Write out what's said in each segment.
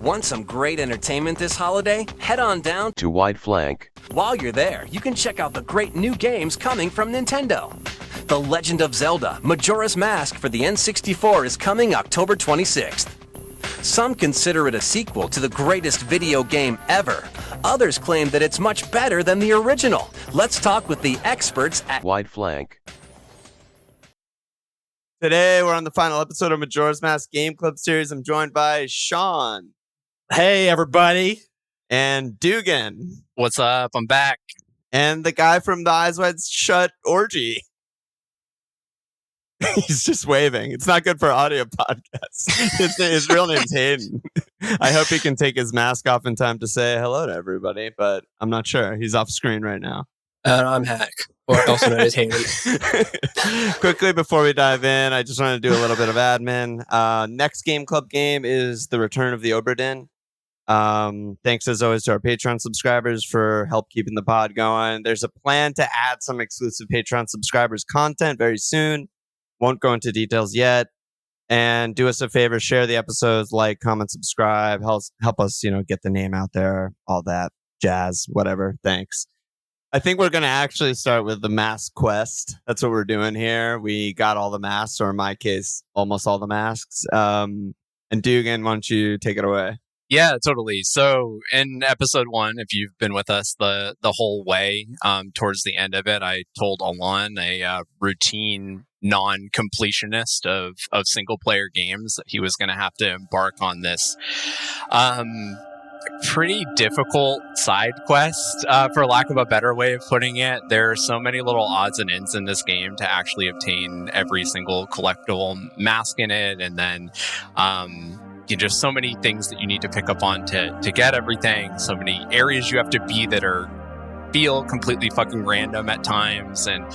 Want some great entertainment this holiday? Head on down to Wide Flank. While you're there, you can check out the great new games coming from Nintendo. The Legend of Zelda, Majora's Mask for the N64 is coming October 26th. Some consider it a sequel to the greatest video game ever. Others claim that it's much better than the original. Let's talk with the experts at Wide Flank. Today, we're on the final episode of Majora's Mask Game Club series. I'm joined by Sean. Hey, everybody. And Dugan. What's up? I'm back. And the guy from the Eyes Wide Shut orgy. He's just waving. It's not good for audio podcasts. His real name's Hayden. I hope he can take his mask off in time to say hello to everybody, but I'm not sure. He's off screen right now. I'm Hack, or also known as Hayden. Quickly, before we dive in, I just want to do a little bit of admin. Next Game Club game is The Return of the Obra Dinn. Thanks as always to our Patreon subscribers for help keeping the pod going. There's a plan to add some exclusive Patreon subscribers content very soon. Won't go into details yet. And do us a favor, share the episodes, like, comment, subscribe, help us, get the name out there, all that jazz, whatever. Thanks. I think we're going to actually start with the mask quest. That's what we're doing here. We got all the masks, or in my case, almost all the masks. And Dugan, why don't you take it away? Yeah, totally. So in episode 1, if you've been with us the whole way, towards the end of it, I told Alon, a routine non-completionist of single-player games, that he was going to have to embark on this pretty difficult side quest, for lack of a better way of putting it. There are so many little odds and ends in this game to actually obtain every single collectible mask in it, and then just so many things that you need to pick up on to get everything, so many areas you have to be that feel completely fucking random at times, and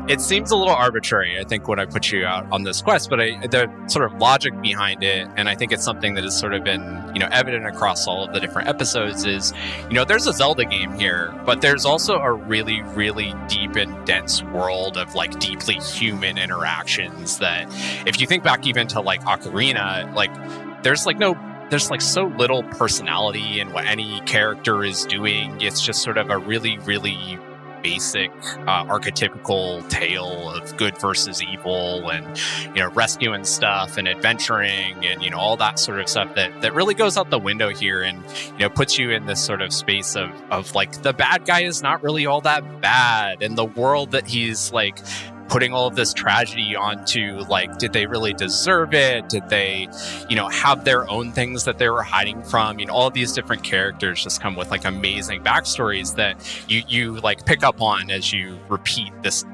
it seems a little arbitrary, I think, when I put you out on this quest, but the sort of logic behind it, and I think it's something that has sort of been evident across all of the different episodes, is there's a Zelda game here, but there's also a really, really deep and dense world of like deeply human interactions that, if you think back even to like Ocarina, like there's so little personality in what any character is doing. It's just sort of a really, really basic, archetypical tale of good versus evil, and rescuing stuff and adventuring and all that sort of stuff that really goes out the window here, and puts you in this sort of space of like the bad guy is not really all that bad, and the world that he's like putting all of this tragedy onto, like, did they really deserve it? Did they, have their own things that they were hiding from? All of these different characters just come with like amazing backstories that you like pick up on as you repeat this,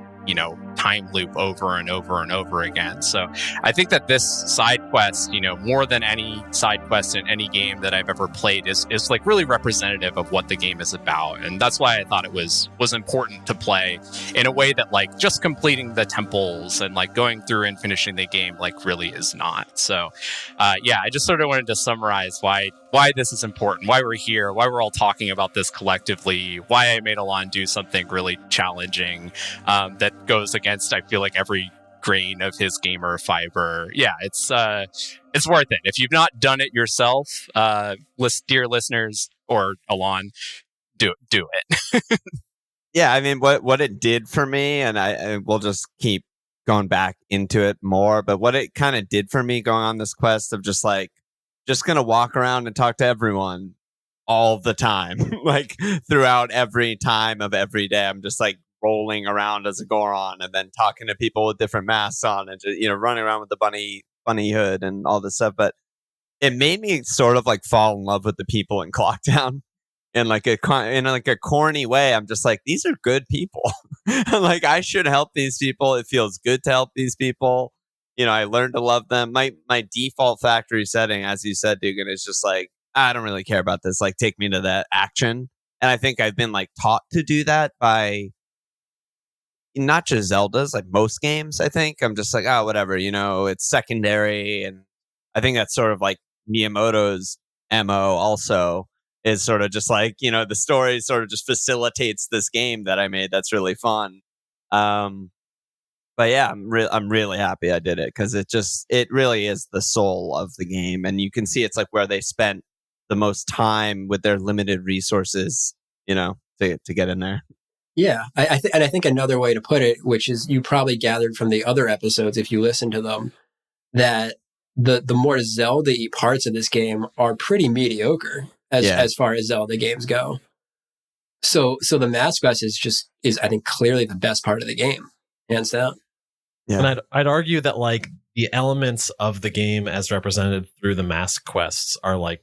time loop over and over and over again. So I think that this side quest, more than any side quest in any game that I've ever played, is like really representative of what the game is about. And that's why I thought it was important to play in a way that like just completing the temples and like going through and finishing the game like really is not. So I just sort of wanted to summarize why this is important, why we're here, why we're all talking about this collectively, why I made Alon do something really challenging that goes against, I feel like, every grain of his gamer fiber. Yeah, it's worth it. If you've not done it yourself, dear listeners, or Alon, do it. Yeah, I mean, what it did for me, and I will just keep going back into it more, but what it kind of did for me going on this quest of just going to walk around and talk to everyone all the time, like throughout every time of every day. I'm just like rolling around as a Goron and then talking to people with different masks on and just, running around with the bunny hood and all this stuff. But it made me sort of like fall in love with the people in Clocktown in like a corny way. I'm just like, these are good people. Like, I should help these people. It feels good to help these people. I learned to love them. My default factory setting, as you said, Dugan, is just like, I don't really care about this. Like, take me to that action. And I think I've been like taught to do that by not just Zeldas, like most games. I think I'm just like, oh, whatever, it's secondary. And I think that's sort of like Miyamoto's MO also, is sort of just like, the story sort of just facilitates this game that I made that's really fun. But yeah, I'm really happy I did it because it really is the soul of the game, and you can see it's like where they spent the most time with their limited resources, to get in there. Yeah, I think another way to put it, which is you probably gathered from the other episodes if you listen to them, that the more Zelda-y parts of this game are pretty mediocre as far as Zelda games go. So the Mask Quest is I think clearly the best part of the game, hands down. Yeah. And I'd argue that like the elements of the game as represented through the Mask Quests are like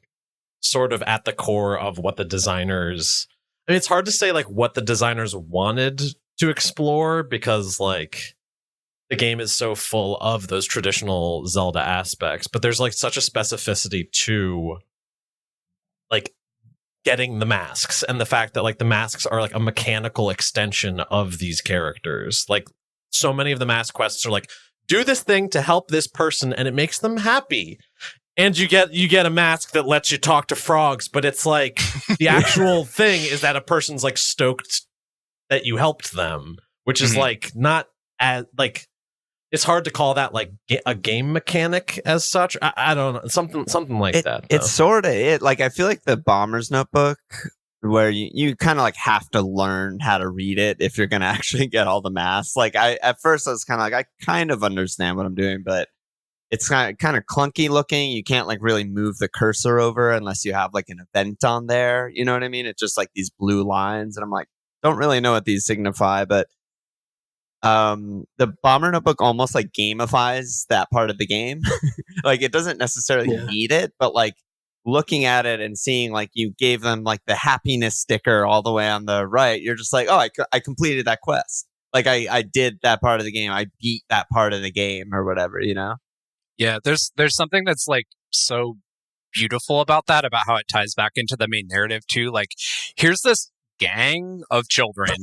sort of at the core of what the designers. I mean, it's hard to say like what the designers wanted to explore because like the game is so full of those traditional Zelda aspects, but there's like such a specificity to like getting the masks and the fact that like the masks are like a mechanical extension of these characters. Like so many of the mask quests are like, do this thing to help this person and it makes them happy. And you get a mask that lets you talk to frogs, but it's like the actual thing is that a person's like stoked that you helped them, which is like not as like it's hard to call that like a game mechanic as such. I don't know, something like that. Though. It's sort of it. Like I feel like the Bomber's Notebook, where you kind of like have to learn how to read it if you're gonna actually get all the masks. Like at first I was kind of like I kind of understand what I'm doing, but it's kind of clunky looking. You can't like really move the cursor over unless you have like an event on there. You know what I mean? It's just like these blue lines, and I'm like, don't really know what these signify. But the Bomber Notebook almost like gamifies that part of the game. Like it doesn't necessarily need it, but like looking at it and seeing like you gave them like the happiness sticker all the way on the right, you're just like, oh, I completed that quest. Like I did that part of the game. I beat that part of the game or whatever, Yeah, there's something that's like so beautiful about that, about how it ties back into the main narrative too. Like, here's this gang of children,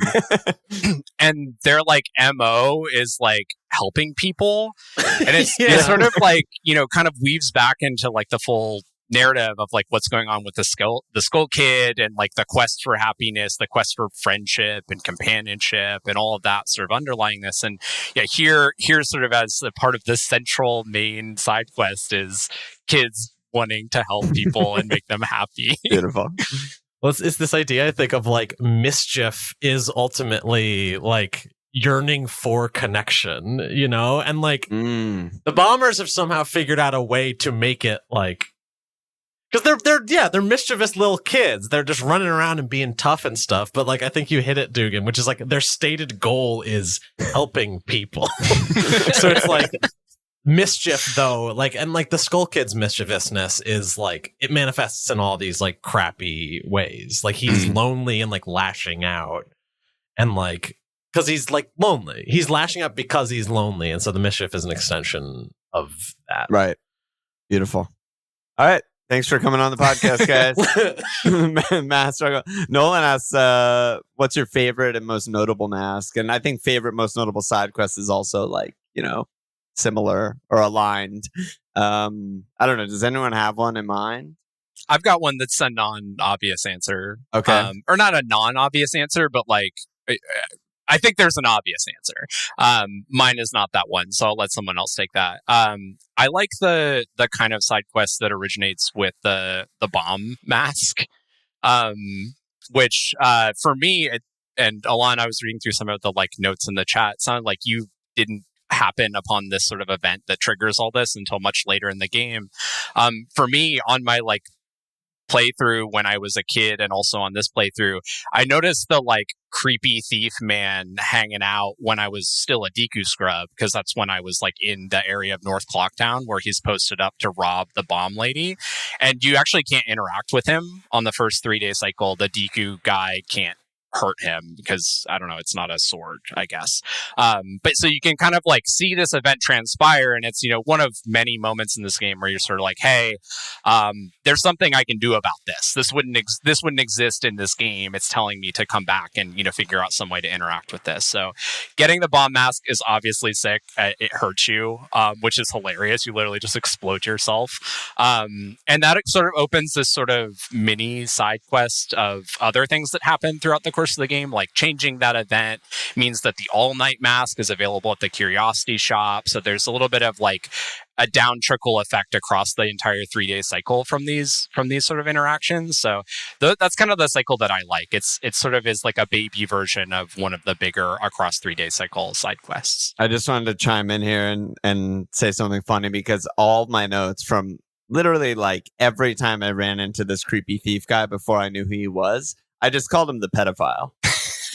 and their like MO is like helping people, and it's sort of like kind of weaves back into like the full narrative of like what's going on with the skull kid and like the quest for happiness, the quest for friendship and companionship and all of that sort of underlying this. And here sort of as a part of this central main side quest is kids wanting to help people and make them happy. Beautiful. Well, it's this idea I think of like Mischief is ultimately like yearning for connection, and like the Bombers have somehow figured out a way to make it like, because they're mischievous little kids. They're just running around and being tough and stuff. But like, I think you hit it, Dugan, which is like their stated goal is helping people. So it's like Mischief though, like, and like the Skull Kid's mischievousness is like, it manifests in all these like crappy ways. Like he's lonely and like lashing out and like, because he's like lonely. He's lashing out because he's lonely. And so the Mischief is an extension of that. Right. Beautiful. All right. Thanks for coming on the podcast, guys. Math struggle. Nolan asks, what's your favorite and most notable mask? And I think favorite, most notable side quest is also like, similar or aligned. I don't know. Does anyone have one in mind? I've got one that's a non-obvious answer. Okay. Or not a non-obvious answer, but like, I think there's an obvious answer. Mine is not that one, so I'll let someone else take that. I like the kind of side quest that originates with the bomb mask, which for me, and Alon, I was reading through some of the like notes in the chat. It sounded like you didn't happen upon this sort of event that triggers all this until much later in the game. For me, on my like playthrough when I was a kid and also on this playthrough, I noticed the like creepy thief man hanging out when I was still a Deku scrub, because that's when I was like in the area of North Clocktown where he's posted up to rob the bomb lady, and you actually can't interact with him on the first 3-day cycle. The Deku guy can't hurt him because I don't know, it's not a sword, I guess. But so you can kind of like see this event transpire, and it's one of many moments in this game where you're sort of like, hey, there's something I can do about this. This wouldn't exist in this game. It's telling me to come back and figure out some way to interact with this. So getting the bomb mask is obviously sick. It hurts you, which is hilarious. You literally just explode yourself, and that sort of opens this sort of mini side quest of other things that happen throughout the course of the game. Like changing that event means that the all night mask is available at the Curiosity Shop. So there's a little bit of like a down trickle effect across the entire 3-day cycle from these sort of interactions. So that's kind of the cycle that I like. It sort of is like a baby version of one of the bigger across 3-day cycle side quests. I just wanted to chime in here and say something funny, because all my notes from literally like every time I ran into this creepy thief guy before I knew who he was, I just called him the pedophile.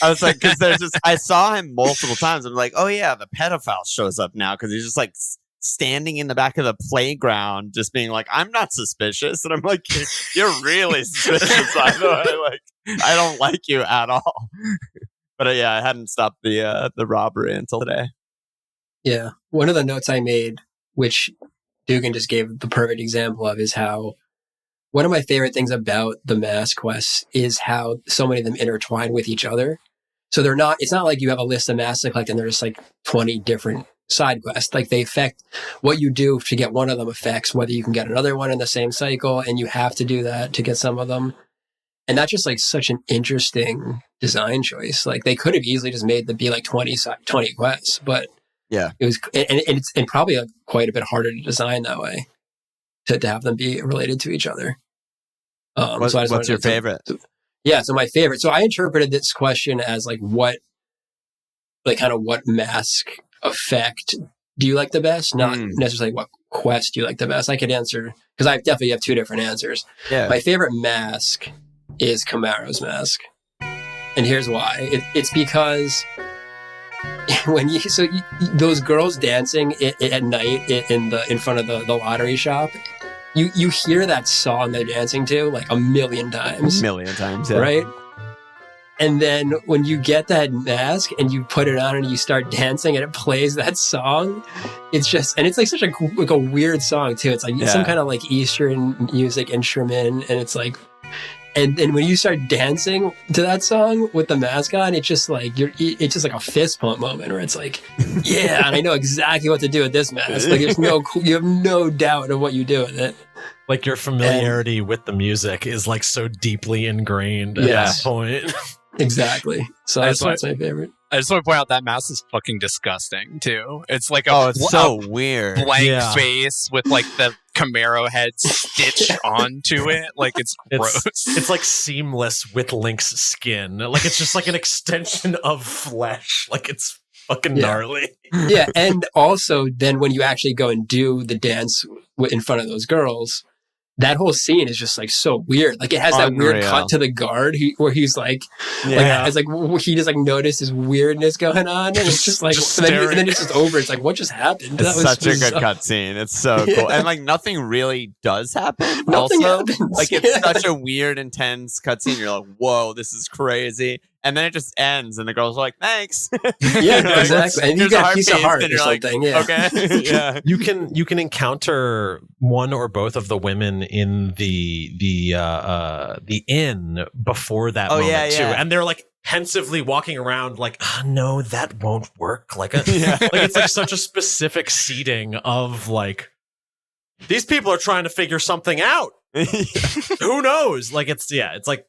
I was like, because I saw him multiple times. I'm like, oh yeah, the pedophile shows up now, because he's just like standing in the back of the playground, just being like, I'm not suspicious. And I'm like, you're really suspicious. I don't like you at all. But yeah, I hadn't stopped the robbery until today. Yeah. One of the notes I made, which Dugan just gave the perfect example of, is how one of my favorite things about the mask quests is how so many of them intertwine with each other. So it's not like you have a list of masks to collect and there's like 20 different side quests. Like they affect what you do to get one of them affects whether you can get another one in the same cycle, and you have to do that to get some of them. And that's just like such an interesting design choice. Like they could have easily just made them be like 20 quests, but yeah, it was, and it's probably quite a bit harder to design that way to have them be related to each other. What's your favorite? So my favorite. So I interpreted this question as like what mask effect do you like the best? Not necessarily what quest do you like the best. I could answer, because I definitely have two different answers. Yeah. My favorite mask is Camaro's mask. And here's why. It's because those girls dancing at night in front of the lottery shop, you hear that song they're dancing to like a million times. Yeah. Right? And then when you get that mask and you put it on and you start dancing and it plays that song, it's like such a weird song too. It's like some kind of like Eastern music instrument, and it's like, and then when you start dancing to that song with the mask on, it's just like it's just like a fist pump moment where it's like, yeah, and I know exactly what to do with this mask. Like you have no doubt of what you do with it. Like your familiarity with the music is like so deeply ingrained at that point. Exactly. So that's my favorite. I just want to point out that mask is fucking disgusting too. It's like it's so weird. Blank face with like the Camaro head stitched onto it. Like it's gross. It's like seamless with Link's skin. Like it's just like an extension of flesh. Like it's fucking gnarly. Yeah, and also then when you actually go and do the dance in front of those girls, that whole scene is just like so weird. Like it has that weird cut to the guard where he's like, it's like he just like notices weirdness going on, and it's just like, and then it's just over. It's like, what just happened? It's such a good cut scene. It's so cool, and like nothing really does happen. Nothing happens. Like it's such a weird, intense cut scene. You're like, whoa, this is crazy. And then it just ends, and the girls are like, "Thanks." Yeah, exactly. And you get a piece of heart or something. Like, okay, yeah. You can encounter one or both of the women in the inn before that moment too, and they're like pensively walking around, like, "Oh, no, that won't work." Like, like it's like such a specific seeding of like these people are trying to figure something out. Who knows? Like it's like.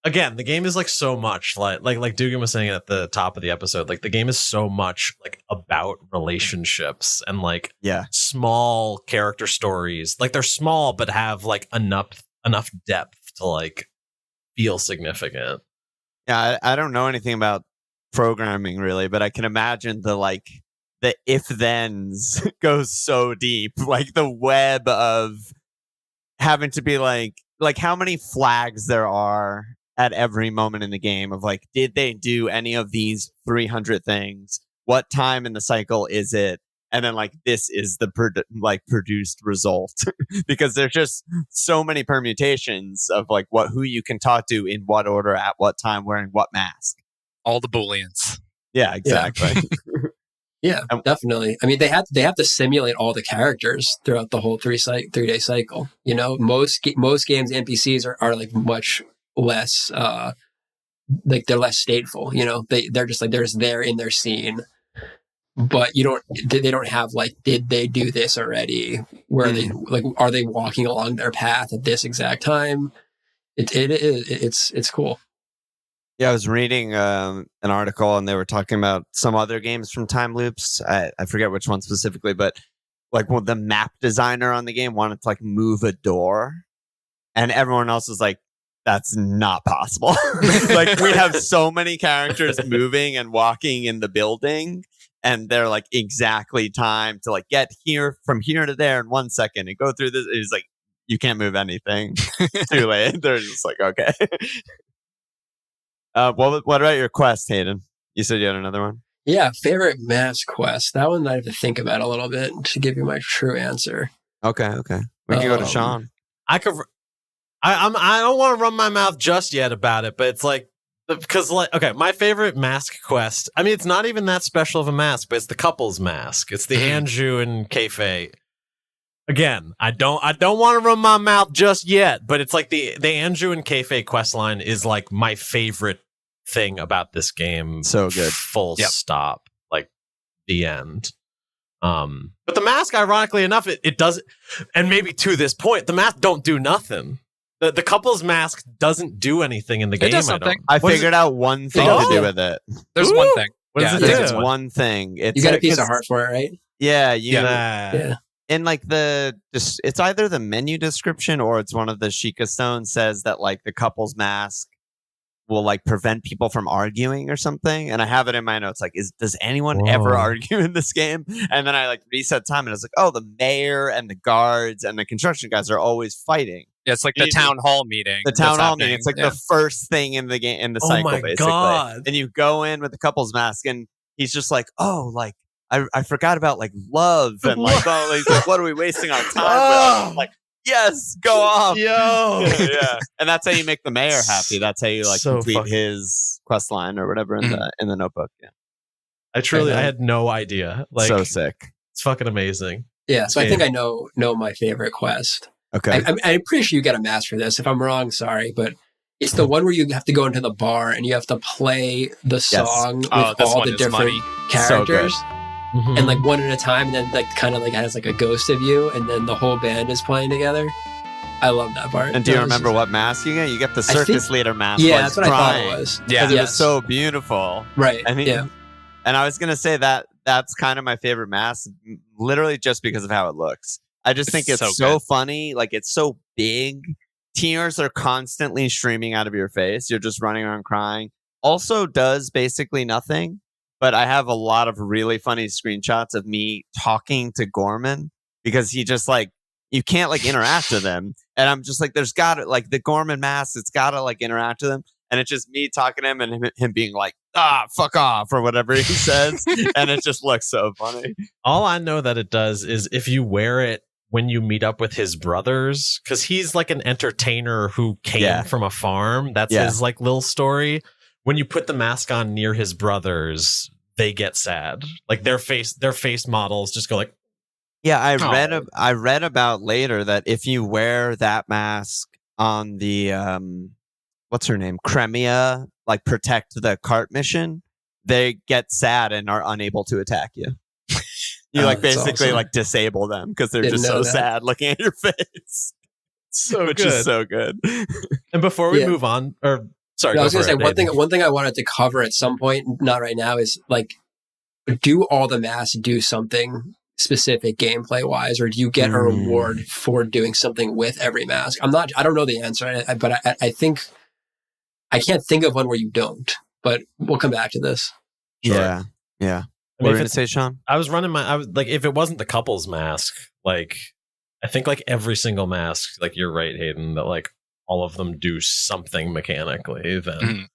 Again, the game is like so much like Dugan was saying at the top of the episode, like the game is so much like about relationships and like small character stories. Like they're small but have like enough depth to like feel significant. Yeah, I don't know anything about programming really, but I can imagine the if thens goes so deep, like the web of having to be like how many flags there are at every moment in the game of like, did they do any of these 300 things? What time in the cycle is it? And then like, this is the produced result because there's just so many permutations of like who you can talk to in what order at what time wearing what mask. All the Booleans. Yeah, exactly. Yeah, definitely. I mean, they have to simulate all the characters throughout the whole 3-day cycle. You know, most games NPCs are like much less like they're less stateful. You know, they're just like they're in their scene, but they don't have like, did they do this already? Where they like, are they walking along their path at this exact time? It's cool. Yeah, I was reading an article and they were talking about some other games from Timeloops. I forget which one specifically, but like the map designer on the game wanted to like move a door, and everyone else was like, "That's not possible." Like we have so many characters moving and walking in the building, and they're like exactly timed to like get here from here to there in 1 second and go through this. It's like you can't move anything. Too late. They're just like, okay. What about your quest, Hayden? You said you had another one? Yeah, favorite mask quest. That one I have to think about a little bit to give you my true answer. Okay. We can go to Sean. I could. I don't want to run my mouth just yet about it, but it's like because like okay, my favorite mask quest. I mean, it's not even that special of a mask, but it's the couple's mask. It's the Anju and Kafei. Again, I don't want to run my mouth just yet, but it's like the Anju and Kafei quest line is like my favorite thing about this game. So good. Full stop. Like the end. But the mask, ironically enough, it does, and maybe to this point, the mask don't do nothing. The couple's mask doesn't do anything in the game. It does something. I figured out one thing to do with it. There's one thing. What does it There's do? just one thing. It's You got a piece of heart for it, right? Yeah, Yeah. in like it's either the menu description or it's one of the Sheikah stones says that like the couple's mask will like prevent people from arguing or something. And I have it in my notes like, does anyone ever argue in this game? And then I like reset time and I was like, oh, the mayor and the guards and the construction guys are always fighting. Yeah, it's like the town hall meeting. The town hall meeting. It's like the first thing in the game, in the cycle, basically. God. And you go in with the couple's mask and he's just like, oh, like I forgot about like love and like, oh, he's like, what are we wasting our time with? I'm like, yes, go off. Yo. Yeah. And that's how you make the mayor happy. That's how you like So complete fucking- his quest line or whatever in the notebook. Yeah. I had no idea. Like So sick. it's fucking amazing. Yeah, so I think I know my favorite quest. Okay. I'm pretty sure you got a mask for this. If I'm wrong, sorry, but it's the one where you have to go into the bar and you have to play the song with all the different characters. Mhm. And like one at a time, and then like kind of like has like a ghost of you, and then the whole band is playing together. I love that part. And do you That was remember just- what mask you get? You get the I think- circus leader mask. Yeah, while that's he's what I thought crying. it was. Yeah. 'Cause it Yes. was so beautiful. Right. And yeah. And I was gonna say that's kind of my favorite mask, literally just because of how it looks. I just think it's so so good. funny. Like it's so big. Tears are constantly streaming out of your face. You're just running around crying. Also does basically nothing. But I have a lot of really funny screenshots of me talking to Gorman because he just like you can't like interact with him. And I'm just like, there's gotta like the Gorman mask, it's gotta like interact with him. And it's just me talking to him and him being like, fuck off or whatever he says. And it just looks so funny. All I know that it does is if you wear it when you meet up with his brothers, because he's like an entertainer who came from a farm. That's his like little story. When you put the mask on near his brothers, they get sad. Like their face models just go like. Yeah, I read about later that if you wear that mask on the what's her name, Cremia, like protect the cart mission, they get sad and are unable to attack you. You like basically awesome. like disable them because they're Didn't just know so that. sad looking at your face. So Which good. is so good. And before we Yeah. move on, or sorry, No, I was go gonna for say it, Hayden. one thing I wanted to cover at some point, not right now, is like, do all the masks do something specific gameplay wise, or do you get a reward for doing something with every mask? I don't know the answer, but I think I can't think of one where you don't. But we'll come back to this. Yeah. I What mean, were you if gonna it's- say, Sean? I was like, if it wasn't the couple's mask, like, I think like every single mask, like you're right, Hayden, that like all of them do something mechanically. Then, Mhm.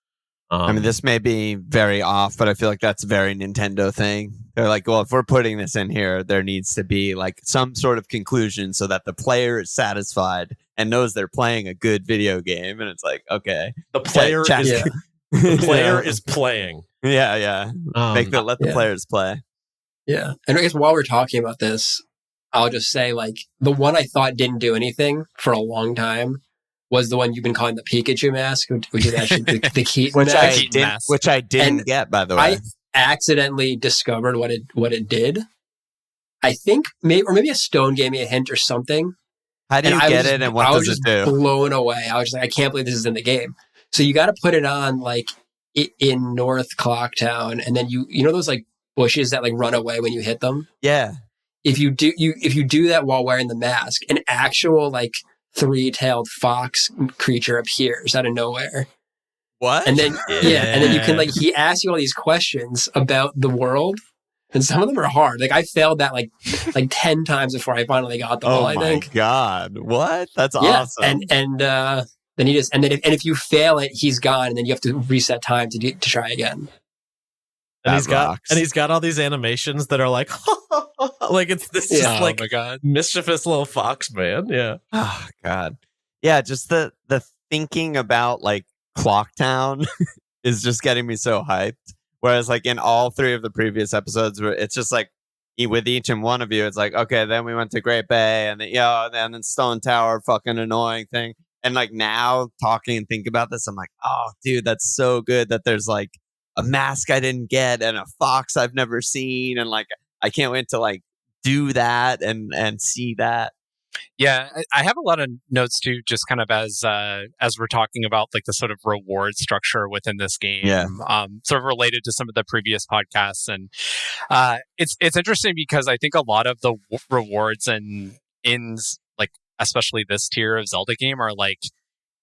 I mean, this may be very off, but I feel like that's a very Nintendo thing. They're like, well, if we're putting this in here, there needs to be like some sort of conclusion so that the player is satisfied and knows they're playing a good video game. And it's like, okay, the player check. is Yeah. the player is playing. Yeah. Let the Yeah. players play. Yeah. And I guess while we're talking about this, I'll just say like the one I thought didn't do anything for a long time was the one you've been calling the Pikachu mask, which is actually the Keaton Which I mask. Keaton mask. didn't And get, by the way. I accidentally discovered what it did. I think maybe a stone gave me a hint or something. How do And you I get was it, and I what was does just it do? blown away. I was just like, I can't believe this is in the game. So you got to put it on like in North Clocktown, and then you know those like bushes that like run away when you hit them. Yeah. If you do that while wearing the mask, an actual like 3-tailed fox creature appears out of nowhere. What? And then and then you can like he asks you all these questions about the world, and some of them are hard. Like I failed that like 10 times before I finally got them all. I think. Oh my god! What? That's Yeah, awesome. and then he just and if you fail it, he's gone, and then you have to reset time to try again. And That he's got all these animations that are like, like it's this just Oh like my god. mischievous little fox man. Yeah. Oh god. Yeah, just the thinking about like Clocktown is just getting me so hyped. Whereas like in all 3 of the previous episodes, where it's just like with each and one of you, it's like, okay, then we went to Great Bay, and then Stone Tower, fucking annoying thing. And like now talking and thinking about this, I'm like, oh dude, that's so good that there's like a mask I didn't get and a fox I've never seen, and like I can't wait to like do that and see that. Yeah, I have a lot of notes too, just kind of as we're talking about like the sort of reward structure within this game. Yeah. Sort of related to some of the previous podcasts, and it's interesting because I think a lot of the rewards and ins, like especially this tier of Zelda game, are like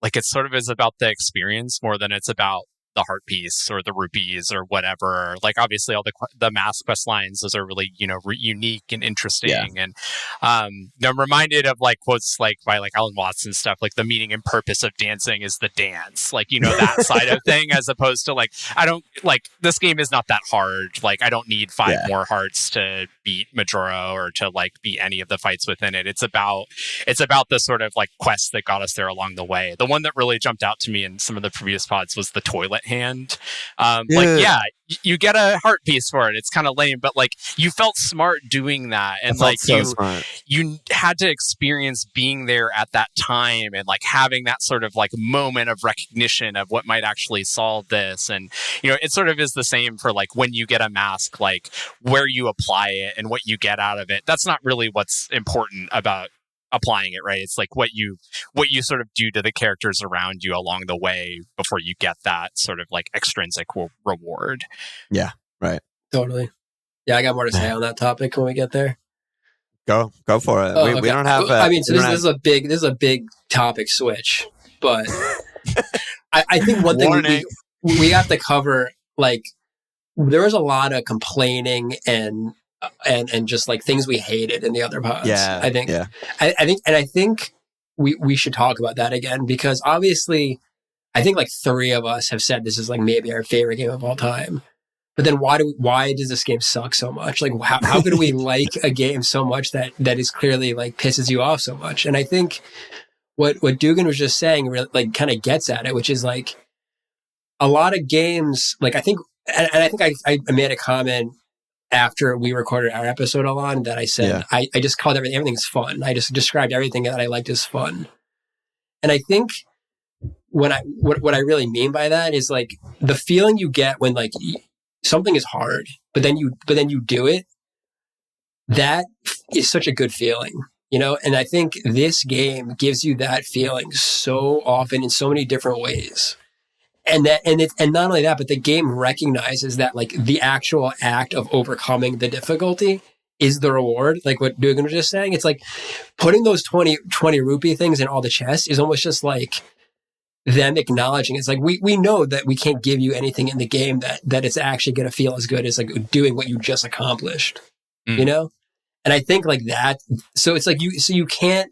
it sort of is about the experience more than it's about the heart piece or the rupees or whatever. Like obviously all the mask quest lines, those are really, unique and interesting. Yeah. And I'm reminded of like quotes like by like Alan Watts and stuff, like the meaning and purpose of dancing is the dance, like, that side of thing, as opposed to like, I don't like, this game is not that hard. Like I don't need 5 more hearts to beat Majora or to like beat any of the fights within it. It's about the sort of like quests that got us there along the way. The one that really jumped out to me in some of the previous pods was the toilet hand. You get a heart piece for it. It's kind of lame, but like you felt smart doing that, and like so smart. You had to experience being there at that time and like having that sort of like moment of recognition of what might actually solve this. And it sort of is the same for like when you get a mask, like where you apply it and what you get out of it. That's not really what's important about applying it, right? It's like what you sort of do to the characters around you along the way before you get that sort of like extrinsic reward. Yeah, right. Totally. Yeah, I got more to say on that topic when we get there. Go for it. Oh, we don't have. I mean, so this is a big topic switch, but I think one thing we have to cover, like, there was a lot of complaining and just like things we hated in the other pods. Yeah, I think. Yeah. I think we should talk about that again, because obviously, I think like 3 of us have said this is like maybe our favorite game of all time. But then why does this game suck so much? Like how could we like a game so much that is clearly like pisses you off so much? And I think what Dugan was just saying really, like kind of gets at it, which is like a lot of games, like I think I made a comment after we recorded our episode on that I said, I just called everything's fun. I just described everything that I liked as fun. And I think what I really mean by that is like the feeling you get when like something is hard, but then you do it. That is such a good feeling, And I think this game gives you that feeling so often in so many different ways. And not only that, but the game recognizes that like the actual act of overcoming the difficulty is the reward. Like what Dugan was just saying, it's like putting those 20 rupee things in all the chests is almost just like them acknowledging it's like we know that we can't give you anything in the game that it's actually going to feel as good as like doing what you just accomplished, And I think like that. So it's like you can't.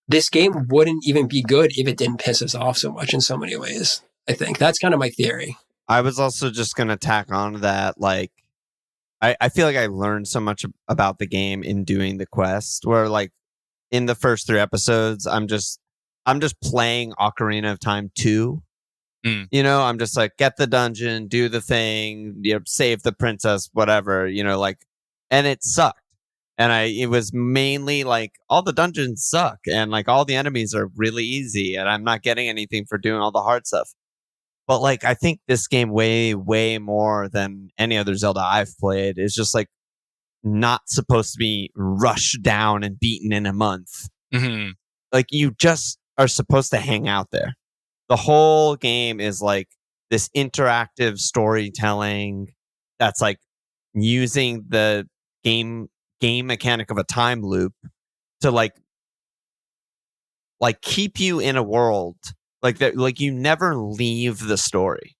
This game wouldn't even be good if it didn't piss us off so much in so many ways. I think that's kind of my theory. I was also just going to tack on to that. Like, I feel like I learned so much about the game in doing the quest, where like in the first 3 episodes, I'm just playing Ocarina of Time 2. I'm just like, get the dungeon, do the thing, save the princess, whatever, like, and it sucked. And it was mainly like all the dungeons suck and like all the enemies are really easy and I'm not getting anything for doing all the hard stuff. But like, I think this game way, way more than any other Zelda I've played is just like not supposed to be rushed down and beaten in a month. Mm-hmm. Like you just are supposed to hang out there. The whole game is like this interactive storytelling that's like using the game mechanic of a time loop to like keep you in a world like that, like you never leave the story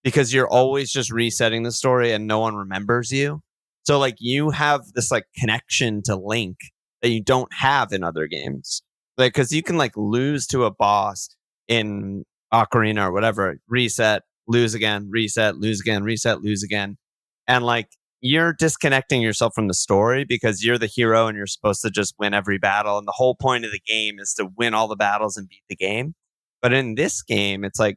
because you're always just resetting the story and no one remembers you. So like you have this like connection to Link that you don't have in other games. Like, cause you can like lose to a boss in Ocarina or whatever, reset, lose again, reset, lose again, reset, lose again. And like, you're disconnecting yourself from the story because you're the hero and you're supposed to just win every battle. And the whole point of the game is to win all the battles and beat the game. But in this game, it's like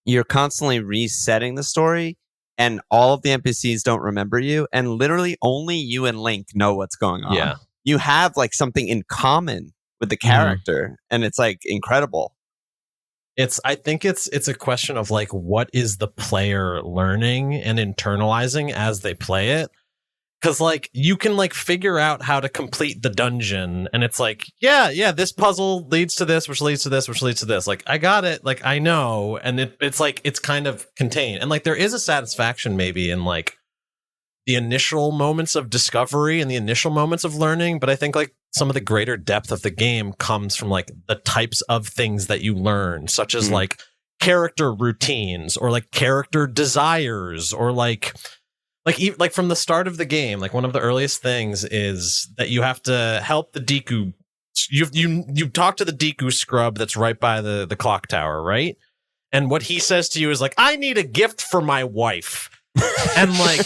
you're constantly resetting the story and all of the NPCs don't remember you. And literally only you and Link know what's going on. Yeah. You have like something in common with the character and it's like incredible. I think it's a question of like, what is the player learning and internalizing as they play it? Because like you can like figure out how to complete the dungeon and it's like, yeah, this puzzle leads to this, which leads to this, which leads to this. Like, I got it. Like, I know. And it's like, it's kind of contained. And like, there is a satisfaction maybe in like the initial moments of discovery and the initial moments of learning. But I think like some of the greater depth of the game comes from like the types of things that you learn, such as like character routines or like character desires or like from the start of the game, like one of the earliest things is that you have to help the Deku. You talk to the Deku scrub that's right by the clock tower, right? And what he says to you is like, I need a gift for my wife. And like,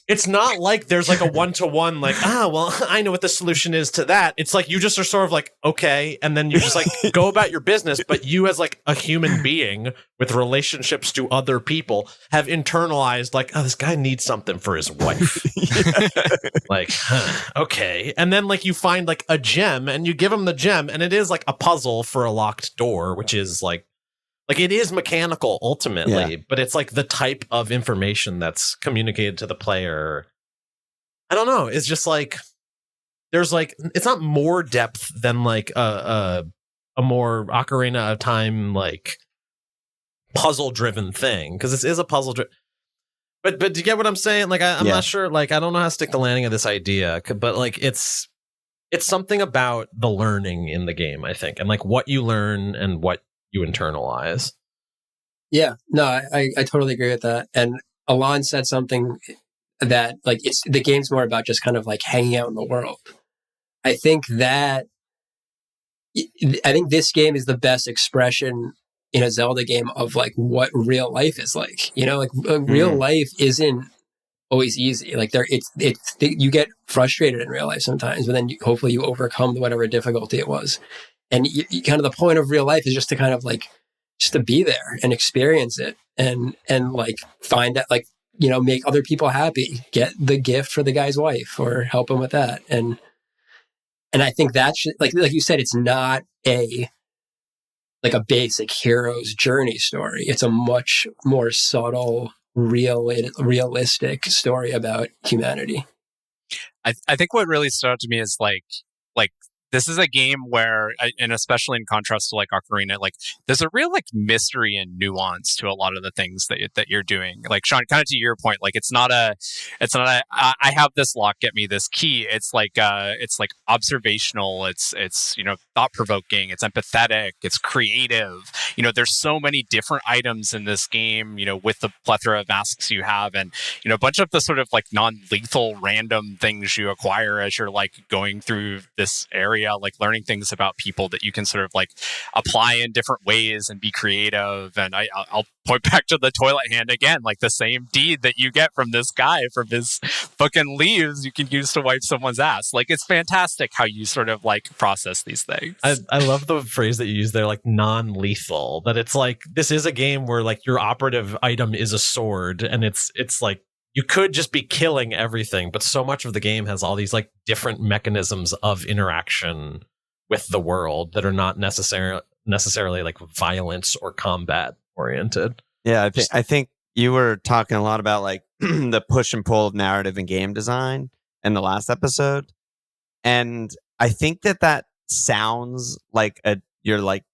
it's not like there's like a one-to-one, like, well, I know what the solution is to that. It's like you just are sort of like, okay. And then you just like go about your business. But you as like a human being with relationships to other people have internalized like, oh, this guy needs something for his wife. Like, okay. And then like you find like a gem and you give him the gem and it is like a puzzle for a locked door, which is like it is mechanical ultimately, but it's like the type of information that's communicated to the player. I don't know. It's just like there's like it's not more depth than like a more Ocarina of Time like puzzle driven thing because this is a puzzle. But do you get what I'm saying? Like I'm not sure. Like I don't know how to stick the landing of this idea, but like it's something about the learning in the game, I think, and like what you learn and what you internalize. Yeah, no, I totally agree with that. And Alon said something that like it's the game's more about just kind of like hanging out in the world. I think this game is the best expression in a Zelda game of like what real life is like. You know, like real life isn't always easy. Like you get frustrated in real life sometimes, but then hopefully you overcome whatever difficulty it was. And you kind of the point of real life is just to kind of like, just to be there and experience it and like find out, like, you know, make other people happy, get the gift for the guy's wife or help him with that. And I think that's like you said, it's not a basic hero's journey story. It's a much more subtle, realistic story about humanity. I think what really stood out to me is like this is a game where, and especially in contrast to like Ocarina, like there's a real like mystery and nuance to a lot of the things that you're doing. Like Sean, kind of to your point, like it's not a I have this lock, get me this key. It's like observational. It's you know, thought provoking. It's empathetic. It's creative. You know, there's so many different items in this game. You know, with the plethora of masks you have, and you know, a bunch of the sort of like non-lethal random things you acquire as you're like going through this area. Like learning things about people that you can sort of like apply in different ways and be creative. And I'll point back to the toilet hand again, like the same deed that you get from this guy from his fucking leaves you can use to wipe someone's ass. Like it's fantastic how you sort of like process these things. I love the phrase that you use there, like non-lethal, that it's like this is a game where like your operative item is a sword and it's like you could just be killing everything, but so much of the game has all these like different mechanisms of interaction with the world that are not necessarily like violence or combat oriented. Yeah, I think you were talking a lot about like the push and pull of narrative and game design in the last episode, and I think that sounds like you're like,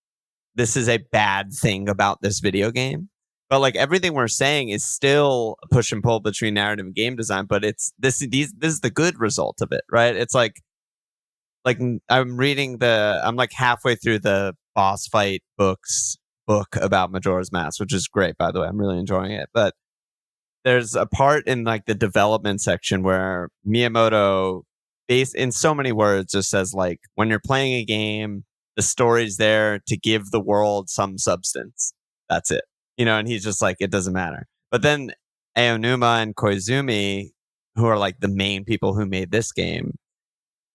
this is a bad thing about this video game. But like everything we're saying is still a push and pull between narrative and game design. But it's this is the good result of it, right? It's like I'm like halfway through the boss fight book about Majora's Mask, which is great, by the way. I'm really enjoying it. But there's a part in like the development section where Miyamoto, in so many words, just says like, when you're playing a game, the story's there to give the world some substance. That's it. And he's just like, it doesn't matter. But then Aonuma and Koizumi, who are like the main people who made this game,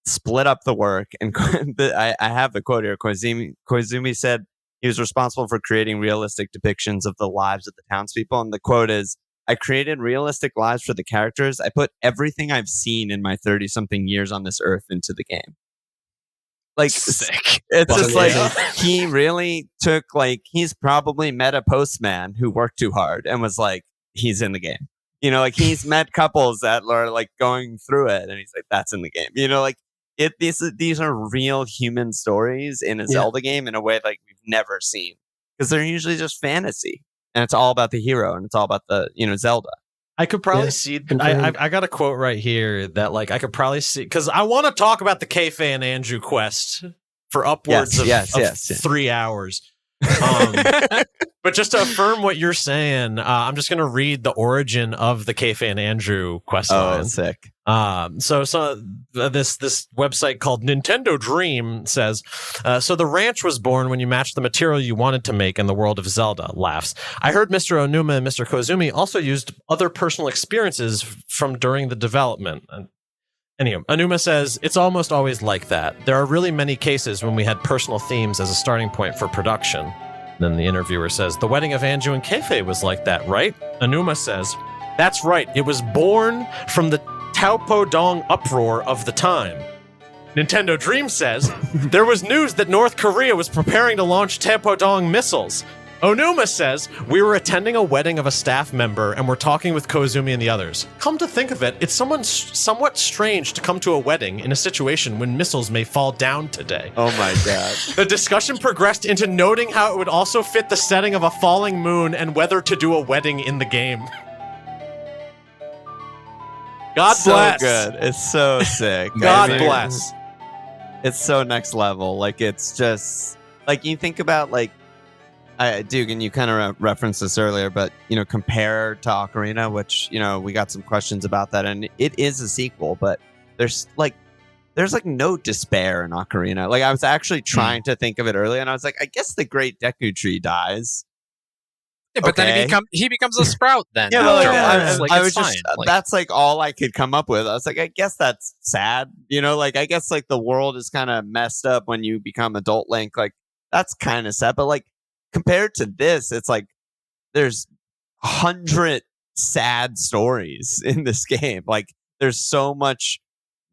split up the work. And I have the quote here. Koizumi said he was responsible for creating realistic depictions of the lives of the townspeople. And the quote is, I created realistic lives for the characters. I put everything I've seen in my 30-something years on this earth into the game. Like, sick. It's just like he really took, like, he's probably met a postman who worked too hard and was like, he's in the game. Like he's met couples that are like going through it and he's like, that's in the game. Like these are real human stories in a Zelda game in a way like we've never seen, because they're usually just fantasy and it's all about the hero and it's all about the, Zelda. I could probably see. I got a quote right here that like I could probably see, because I want to talk about the Kafei and Anju quest for upwards of 3 hours. But just to affirm what you're saying, I'm just going to read the origin of the Kafei and Anju quest line. Oh, sick. So this website called Nintendo Dream says, so the ranch was born when you matched the material you wanted to make in the world of Zelda. Laughs. I heard Mr. Aonuma and Mr. Koizumi also used other personal experiences from during the development. Anyway, Aonuma says, it's almost always like that. There are really many cases when we had personal themes as a starting point for production. Then the interviewer says, the wedding of Anju and Kafei was like that, right? Aonuma says, that's right. It was born from the Taupo Dong uproar of the time. Nintendo Dream says, there was news that North Korea was preparing to launch Taupo Dong missiles. Aonuma says, we were attending a wedding of a staff member and we're talking with Koizumi and the others. Come to think of it, it's somewhat strange to come to a wedding in a situation when missiles may fall down today. Oh my God. The discussion progressed into noting how it would also fit the setting of a falling moon and whether to do a wedding in the game. God bless. So good. It's so sick. God bless. It's so next level. Like, it's just, like, you think about, like, Dugan, you kind of referenced this earlier, but, compared to Ocarina, which, we got some questions about that, and it is a sequel, but there's no despair in Ocarina. Like, I was actually trying to think of it earlier, and I was like, I guess the Great Deku Tree dies. Yeah, but then he becomes a sprout then. Yeah, I was fine. just, that's like all I could come up with. I was like, I guess that's sad. I guess like the world is kind of messed up when you become adult Link. Like, that's kind of sad, but like, compared to this, it's like there's 100 sad stories in this game. Like, there's so much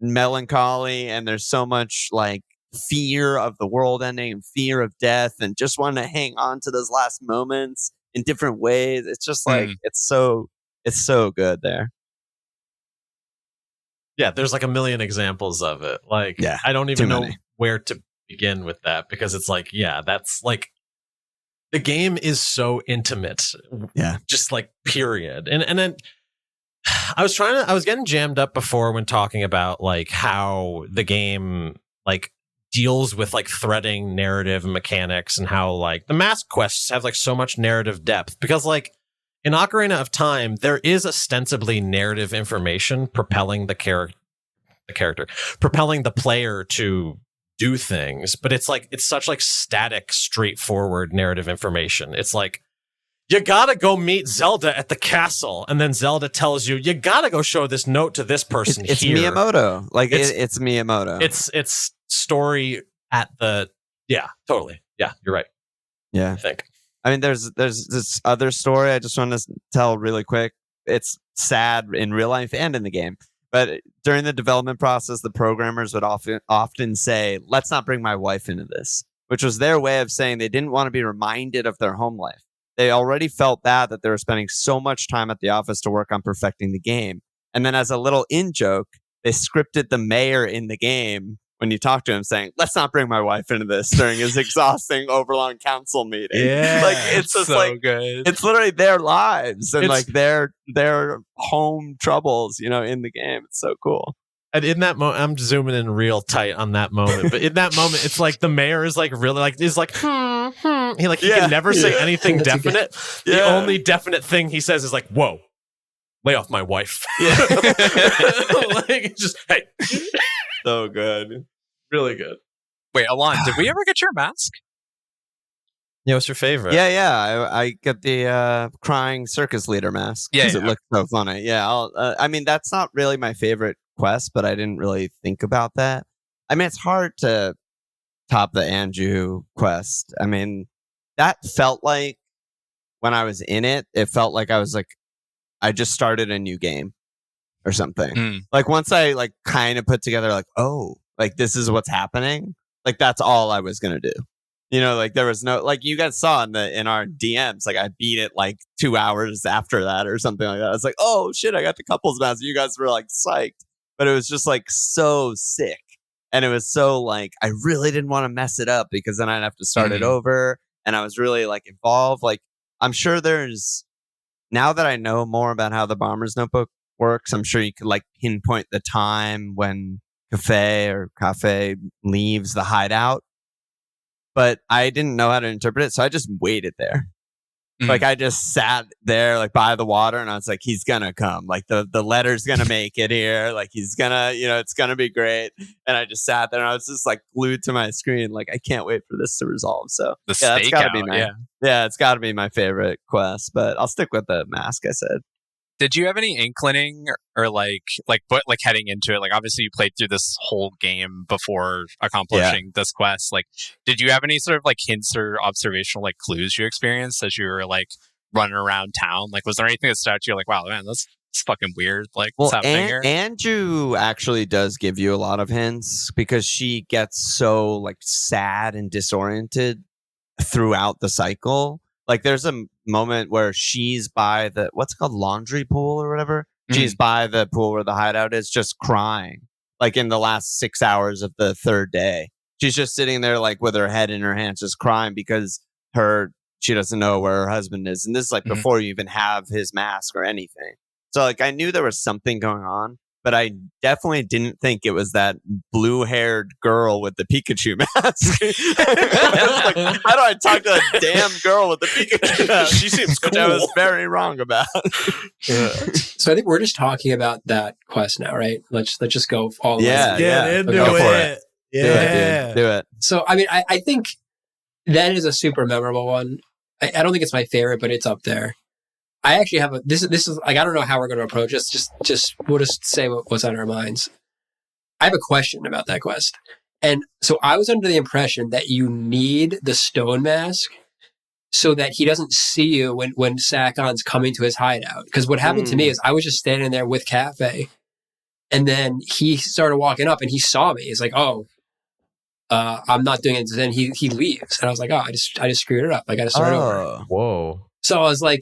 melancholy and there's so much like fear of the world ending and fear of death and just wanting to hang on to those last moments in different ways. It's just like it's so good there. Yeah, there's like a million examples of it. Like, I don't even know where to begin with that, because it's like, that's like, the game is so intimate. Yeah. Just like, period. And then I was getting jammed up before when talking about like how the game like deals with like threading narrative and mechanics, and how like the mask quests have like so much narrative depth, because like in Ocarina of Time, there is ostensibly narrative information propelling the character, propelling the player to do things, but it's such like static, straightforward narrative information. It's like, you gotta go meet Zelda at the castle, and then Zelda tells you gotta go show this note to this person. It's here. Miyamoto. Like, it's Miyamoto. It's story at the totally. Yeah, you're right. Yeah, I think. I mean, there's this other story I just want to tell really quick. It's sad in real life and in the game. But during the development process, the programmers would often say, let's not bring my wife into this, which was their way of saying they didn't want to be reminded of their home life. They already felt bad that they were spending so much time at the office to work on perfecting the game. And then as a little in-joke, they scripted the mayor in the game when you talk to him saying, let's not bring my wife into this during his exhausting overlong council meeting. Yeah. Like it's just so like good. it's literally their lives and It's- like their home troubles, you know, in the game. It's so cool. And in that moment, I'm zooming in real tight on that moment. But in that moment, it's like the mayor is like really like is like he like he Yeah. can never say anything That's a definite. The Yeah. only definite thing he says is like, "Whoa, lay off my wife." Yeah. Like it's just hey, So good. really good. Wait, Alon, did we ever get your mask? Yeah, what's your favorite? Yeah. I get the crying circus leader mask Yeah, because it yeah. looks so funny. Yeah, I mean that's not really my favorite quest, but I didn't really think about that. I mean, it's hard to top the Anju quest. I mean, that felt like when I was in it, it felt like I was like I just started a new game or something. Mm. Like once I like kind of put together like, oh, like this is what's happening. Like that's all I was gonna do. You know, like there was no like you guys saw in our DMs, like I beat it like 2 hours after that or something like that. I was like, oh shit, I got the couples mask. You guys were like psyched. But it was just like so sick. And it was so like I really didn't want to mess it up because then I'd have to start it over. And I was really like involved. Like I'm sure there's now that I know more about how the Bomber's Notebook works, I'm sure you could like pinpoint the time when Kafei leaves the hideout. But I didn't know how to interpret it, so I just waited there. Mm. Like I just sat there like by the water and I was like, he's gonna come. Like the letter's gonna make it here. Like he's gonna, you know, it's gonna be great. And I just sat there and I was just like glued to my screen. Like I can't wait for this to resolve. So The yeah, that's gotta be stakeout, yeah, it's gotta be my favorite quest. But I'll stick with the mask, I said. Did you have any inkling or like heading into it? Like obviously you played through this whole game before accomplishing this quest. Like, did you have any sort of like hints or observational like clues you experienced as you were like running around town? Like, was there anything that stood out to you? Like, wow, man, that's fucking weird. Like, what's happening here? Anju actually does give you a lot of hints because she gets so like sad and disoriented throughout the cycle. Like there's a moment where she's by the what's it called, laundry pool or whatever. She's by the pool where the hideout is, just crying. Like in the last 6 hours of the third day, she's just sitting there like with her head in her hands, just crying because she doesn't know where her husband is. And this is like before you even have his mask or anything. So like I knew there was something going on, but I definitely didn't think it was that blue-haired girl with the Pikachu mask. I was like, how do I talk to a damn girl with the Pikachu mask? She seems Which I was very wrong about. So I think we're just talking about that quest now, right? Let's just go all the way. Yeah, Get into Go for it. Do it, dude. Do it. So I mean, I think that is a super memorable one. I don't think it's my favorite, but it's up there. I actually have this is like, I don't know how we're going to approach this. Just we'll just say what's on our minds. I have a question about that quest. And so I was under the impression that you need the stone mask so that he doesn't see you when Sakon's coming to his hideout. Because what happened to me is I was just standing there with Kafei, and then he started walking up and he saw me. He's like, oh, I'm not doing it. And then he leaves. And I was like, oh, I just screwed it up. I got to start over. Whoa. So I was like,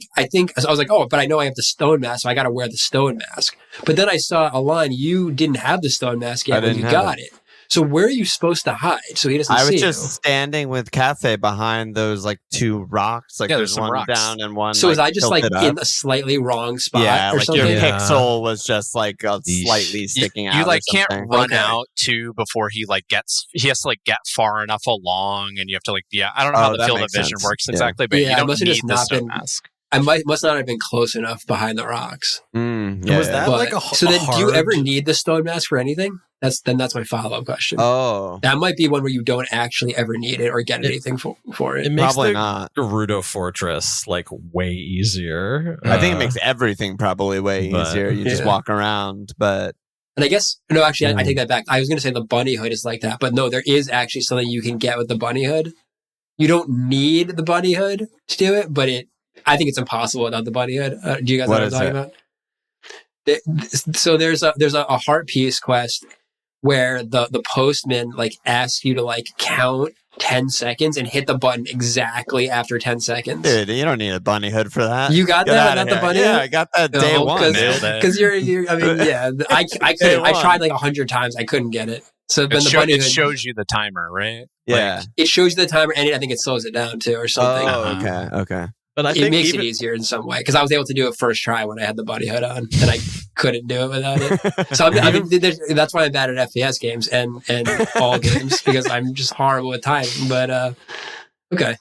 oh, but I know I have the stone mask, so I got to wear the stone mask. But then I saw Alon, you didn't have the stone mask yet when you got it. So where are you supposed to hide so he doesn't see you? I was just standing with Kafei behind those like two rocks. Like there's some one rocks down and one. So was I just like tilted in up. a slightly wrong spot Yeah, or like something? your Yeah. pixel was just like slightly sticking out. You like or can't something. run Okay. out too before he has to like get far enough along, and you have to like I don't know how the that field of makes vision sense. works Yeah. exactly, but Yeah, you I don't must have need just the not stone been- mask. I must not have been close enough behind the rocks. Was that But, like a so then, do you hard- ever need the stone mask for anything? That's my follow-up question. Oh, That might be one where you don't actually ever need it or get anything for it. It makes probably the not. Gerudo Fortress like way easier. I think it makes everything probably way but- easier. You just Yeah. walk around, but And I guess, no, actually, I take that back. I was going to say the bunny hood is like that, but no, there is actually something you can get with the bunny hood. You don't need the bunny hood to do it, but I think it's impossible without the bunny hood. Do you guys know what I'm talking about? So there's a heart piece quest where the postman like asks you to like count 10 seconds and hit the button exactly after 10 seconds. dude, you don't need a bunny hood for that. You got Get that? outta Not the here. bunny Yeah, hood? I got that day No, one. Nailed dude. it. Because you're, I mean, yeah, I Day couldn't. I one. tried like 100 times. I couldn't get it. So then the bunny It hood, shows you the timer, right? Yeah. it shows you the timer, and I think it slows it down too, or something. Oh, okay. But I It think makes even, it easier in some way because I was able to do it first try when I had the bunny hood on, and I couldn't do it without it. So I mean, that's why I'm bad at FPS games and all games because I'm just horrible with time. But okay,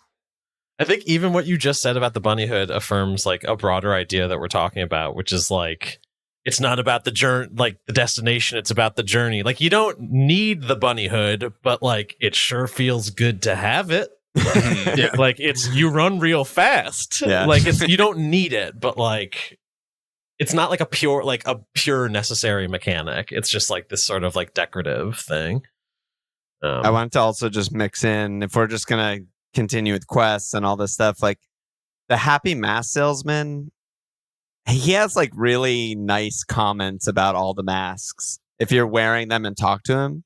I think even what you just said about the bunny hood affirms like a broader idea that we're talking about, which is like it's not about the journey, like the destination. It's about the journey. Like you don't need the bunny hood, but like it sure feels good to have it. Yeah. Like you run real fast. Yeah. Like you don't need it, but like it's not like a pure necessary mechanic. It's just like this sort of like decorative thing. I want to also just mix in, if we're just gonna continue with quests and all this stuff, like the Happy Mask Salesman, he has like really nice comments about all the masks if you're wearing them and talk to him.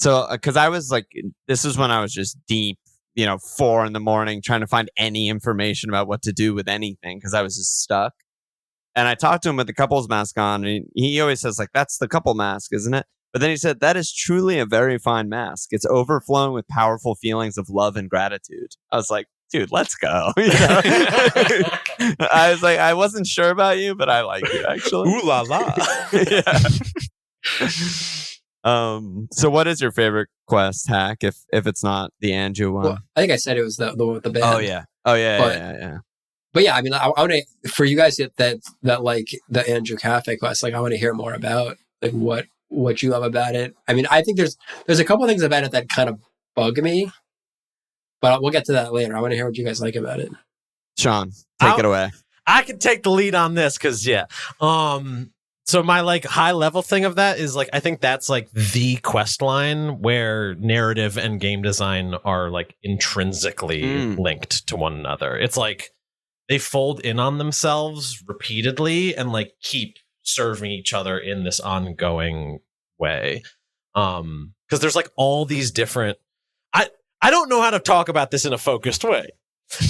So because I was like, this is when I was just deep, 4 a.m. trying to find any information about what to do with anything because I was just stuck. And I talked to him with the couple's mask on, and he always says like, that's the couple mask, isn't it? But then he said, that is truly a very fine mask. It's overflowing with powerful feelings of love and gratitude. I was like, dude, let's go. I was like, I wasn't sure about you, but I like you actually. Ooh la la. Yeah. So what is your favorite quest, Hack, if it's not the Anju one? well, I think I said it was the one with the band. Oh yeah. But- Yeah. But yeah, I mean, I want to for you guys that like the Anju Kafei quest. Like, I want to hear more about like what you love about it. I mean, I think there's a couple of things about it that kind of bug me, but we'll get to that later. I want to hear what you guys like about it. Sean, take it away. I can take the lead on this because so my like high level thing of that is like I think that's like the quest line where narrative and game design are like intrinsically linked to one another. It's like they fold in on themselves repeatedly and like keep serving each other in this ongoing way. Because there's like all these different I don't know how to talk about this in a focused way.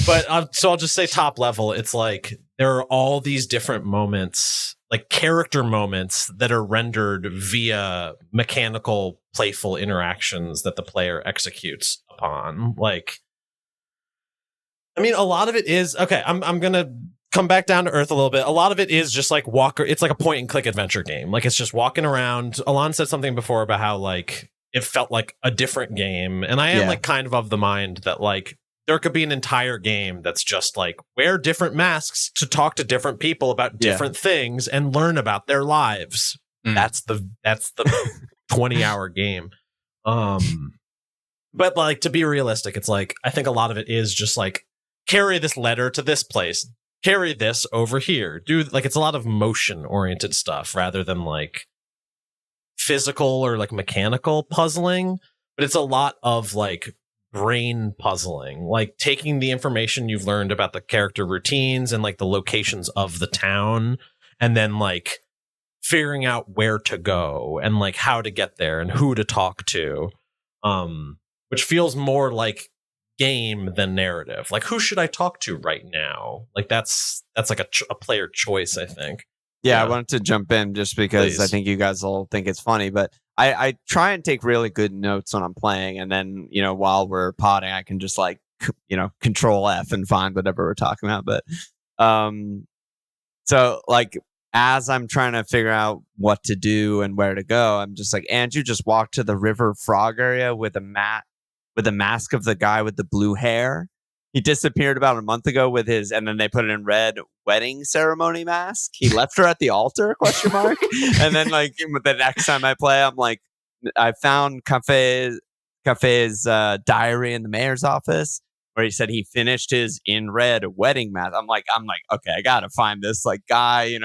But so I'll just say top level. It's like there are all these different moments, like character moments that are rendered via mechanical, playful interactions that the player executes upon. Like, I mean, a lot of it is okay. I'm gonna come back down to earth a little bit. A lot of it is just like it's like a point and click adventure game. Like it's just walking around. Alon said something before about how like it felt like a different game, and I am like kind of the mind that like there could be an entire game that's just like wear different masks to talk to different people about different things and learn about their lives. That's the 20-hour game. But like to be realistic, it's like I think a lot of it is just like carry this letter to this place, carry this over here. Do like it's a lot of motion oriented stuff rather than like physical or like mechanical puzzling, but it's a lot of like brain puzzling, like taking the information you've learned about the character routines and like the locations of the town and then like figuring out where to go and like how to get there and who to talk to, which feels more like game than narrative. Like who should I talk to right now? Like that's like a player choice, I think. Yeah, I wanted to jump in just because Please. I think you guys will think it's funny, but I try and take really good notes when I'm playing, and then while we're potting, I can just like control F and find whatever we're talking about. But so like as I'm trying to figure out what to do and where to go, I'm just like, Anju just walked to the river frog area with a mask of the guy with the blue hair. He disappeared about a month ago with his, and then they put it in red, wedding ceremony mask. He left her at the altar, ? And then like the next time I play, I'm like, I found Kafei's diary in the mayor's office where he said he finished his in red wedding mask. I'm like, okay, I gotta find this like guy.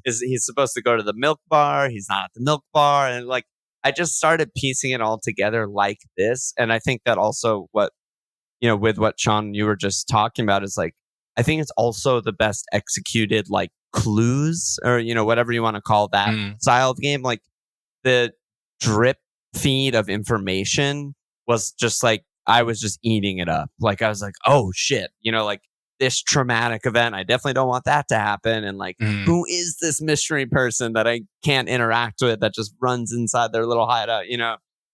He's supposed to go to the milk bar. He's not at the milk bar, and like I just started piecing it all together like this. And I think that also what with what Sean you were just talking about is like I think it's also the best executed like clues or whatever you want to call that style of game. Like the drip feed of information was just like I was just eating it up. Like I was like, oh shit, like this traumatic event, I definitely don't want that to happen. And like who is this mystery person that I can't interact with that just runs inside their little hideout?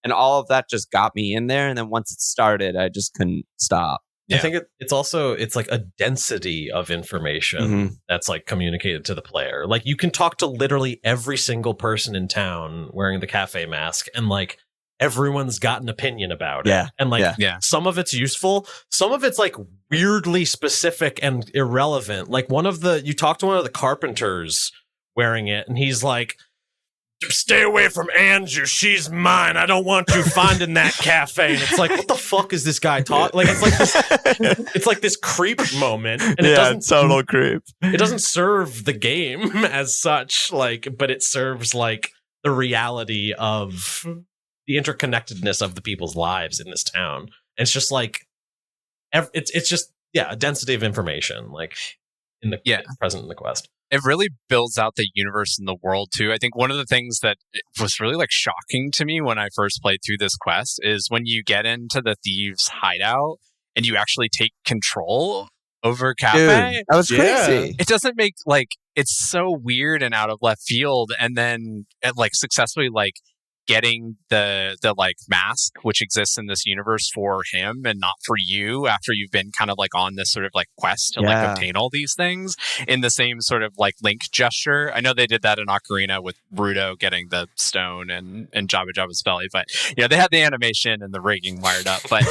And all of that just got me in there. And then once it started, I just couldn't stop. I think it's like a density of information that's like communicated to the player. Like you can talk to literally every single person in town wearing the cafe mask, and like everyone's got an opinion about it. And like some of it's useful, some of it's like weirdly specific and irrelevant. Like you talk to one of the carpenters wearing it, and he's like, "Stay away from Anju. She's mine. I don't want you finding that cafe." And it's like, what the fuck is this guy talking? Like, it's like this creep moment, and it doesn't total creep. It doesn't serve the game as such, like, but it serves like the reality of the interconnectedness of the people's lives in this town. And it's just like, it's just a density of information, like in the present in the quest. It really builds out the universe and the world too. I think one of the things that was really like shocking to me when I first played through this quest is when you get into the thieves' hideout and you actually take control over Cafe. Dude, that was crazy. It doesn't make like, it's so weird and out of left field. And then like successfully like getting the like mask which exists in this universe for him and not for you, after you've been kind of like on this sort of like quest to like obtain all these things in the same sort of like Link gesture. I know they did that in Ocarina with Ruto getting the stone and Jabba Jabba's belly, but they had the animation and the rigging wired up. But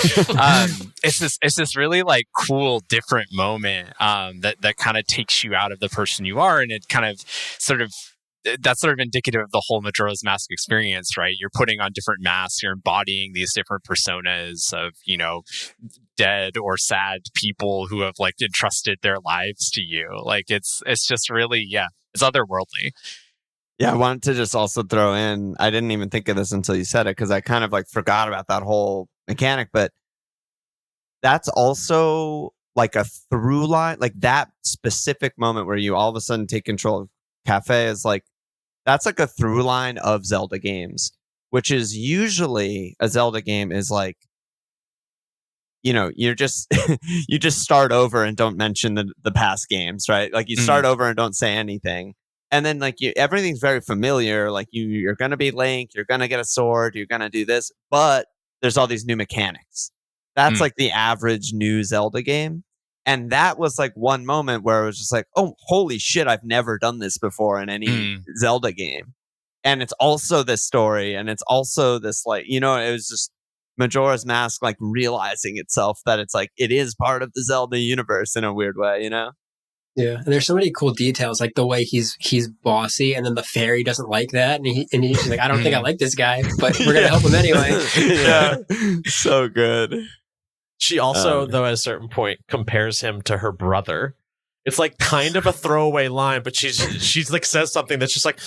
it's this really like cool different moment that kind of takes you out of the person you are, and it kind of that's sort of indicative of the whole Majora's Mask experience, right? You're putting on different masks, you're embodying these different personas of, dead or sad people who have like entrusted their lives to you. Like it's just really, it's otherworldly. Yeah, I wanted to just also throw in, I didn't even think of this until you said it, because I kind of like forgot about that whole mechanic, but that's also like a through line, like that specific moment where you all of a sudden take control of Cafe is like, that's like a through line of Zelda games, which is usually a Zelda game is like, you're just, you just start over and don't mention the past games, right? Like you start over and don't say anything. And then like everything's very familiar. Like you're going to be Link, you're going to get a sword, you're going to do this, but there's all these new mechanics. That's like the average new Zelda game. And that was like one moment where it was just like, oh, holy shit, I've never done this before in any Zelda game. And it's also this story, and it's also this like, it was just Majora's Mask like realizing itself that it's like, it is part of the Zelda universe in a weird way, Yeah, and there's so many cool details, like the way he's bossy, and then the fairy doesn't like that, and he's like, I don't think I like this guy, but we're gonna help him anyway. So good. She also, though, at a certain point, compares him to her brother. It's like kind of a throwaway line, but she's like says something that's just like,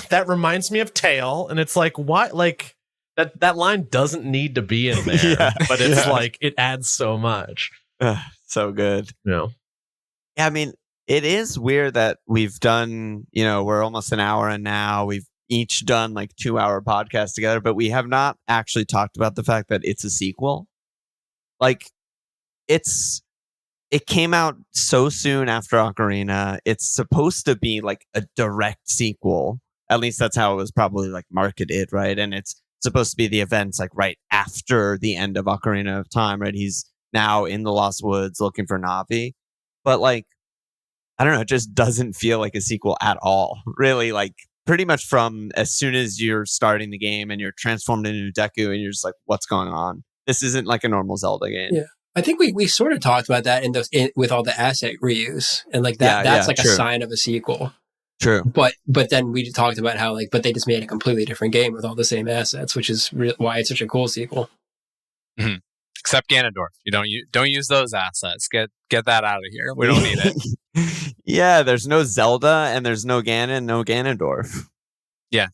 that reminds me of Tail, and it's like, what? Like that line doesn't need to be in there, but it's like it adds so much. So good. Yeah, I mean, it is weird that we've done, we're almost an hour in now. We've each done like 2-hour podcasts together, but we have not actually talked about the fact that it's a sequel. Like, it came out so soon after Ocarina. It's supposed to be like a direct sequel. At least that's how it was probably like marketed, right? And it's supposed to be the events like right after the end of Ocarina of Time, right? He's now in the Lost Woods looking for Navi. But like, I don't know, it just doesn't feel like a sequel at all. Really, like pretty much from as soon as you're starting the game and you're transformed into Deku and you're just like, what's going on? This isn't like a normal Zelda game. Yeah, I think we sort of talked about that with all the asset reuse, and like that's like true. A sign of a sequel. True. But then we talked about how like, but they just made a completely different game with all the same assets, which is why it's such a cool sequel. Mm-hmm. Except Ganondorf, you don't use those assets. Get that out of here. We don't need it. Yeah, there's no Zelda and there's no Ganon, no Ganondorf. Yeah,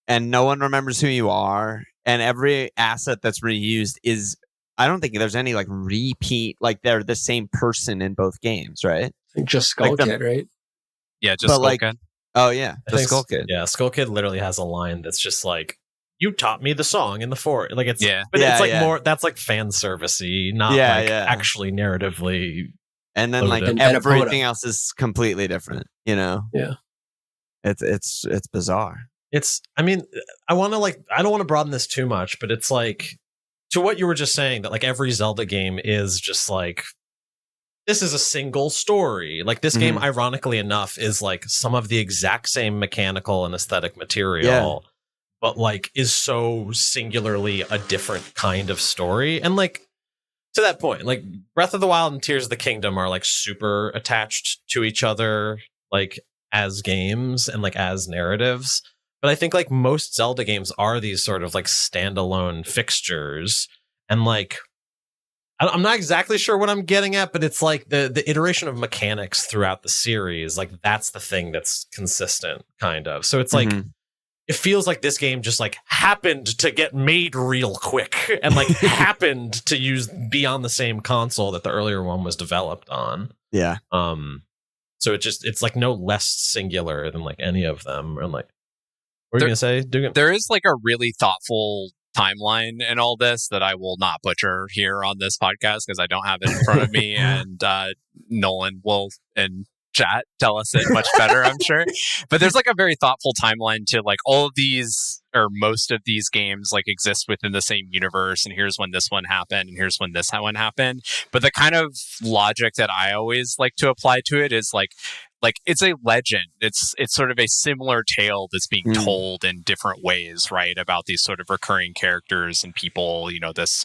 and no one remembers who you are. And every asset that's reused is, I don't think there's any like repeat, like they're the same person in both games, right? Just Skull Kid, right? Yeah, just Skull Kid. Oh yeah, just Skull Kid. Yeah, Skull Kid literally has a line that's just like, "You taught me the song in the fort." Like it's, but it's like more that's like fan servicey, not actually narratively. And then like everything else is completely different, Yeah, it's bizarre. I mean, I want to I don't want to broaden this too much, but it's like, to what you were just saying, that like every Zelda game is just like, this is a single story. Like this game, ironically enough, is like some of the exact same mechanical and aesthetic material, but like is so singularly a different kind of story. And like, to that point, like Breath of the Wild and Tears of the Kingdom are like super attached to each other, like as games and like as narratives. But I think like most Zelda games are these sort of like standalone fixtures. And like, I'm not exactly sure what I'm getting at, but it's like the iteration of mechanics throughout the series, like that's the thing that's consistent, kind of. So it's like, it feels like this game just like happened to get made real quick and like happened to be on the same console that the earlier one was developed on. Yeah. So it's like no less singular than like any of them. And like, what are you gonna say, Dugan? There is like a really thoughtful timeline and all this that I will not butcher here on this podcast because I don't have it in front of me, and Nolan will in chat tell us it much better, I'm sure. But there's like a very thoughtful timeline to like all of these, or most of these games like exist within the same universe, and here's when this one happened and here's when this one happened. But the kind of logic that I always like to apply to it is like it's a legend. It's sort of a similar tale that's being told in different ways, right? About these sort of recurring characters and people, you know, this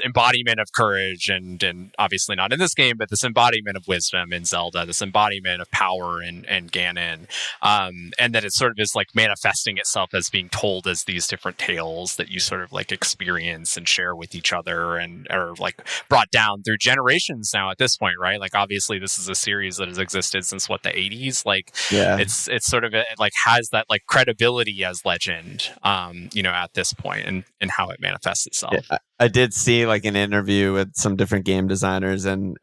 embodiment of courage and obviously not in this game, but this embodiment of wisdom in Zelda, this embodiment of power in Ganon. And that it sort of is like manifesting itself as being told as these different tales that you sort of like experience and share with each other and are like brought down through generations now at this point, right? Like obviously this is a series that has existed since what, the 80s. Like it's sort of like has that like credibility as legend, you know, at this point and how it manifests itself. Yeah, I did see like an interview with some different game designers and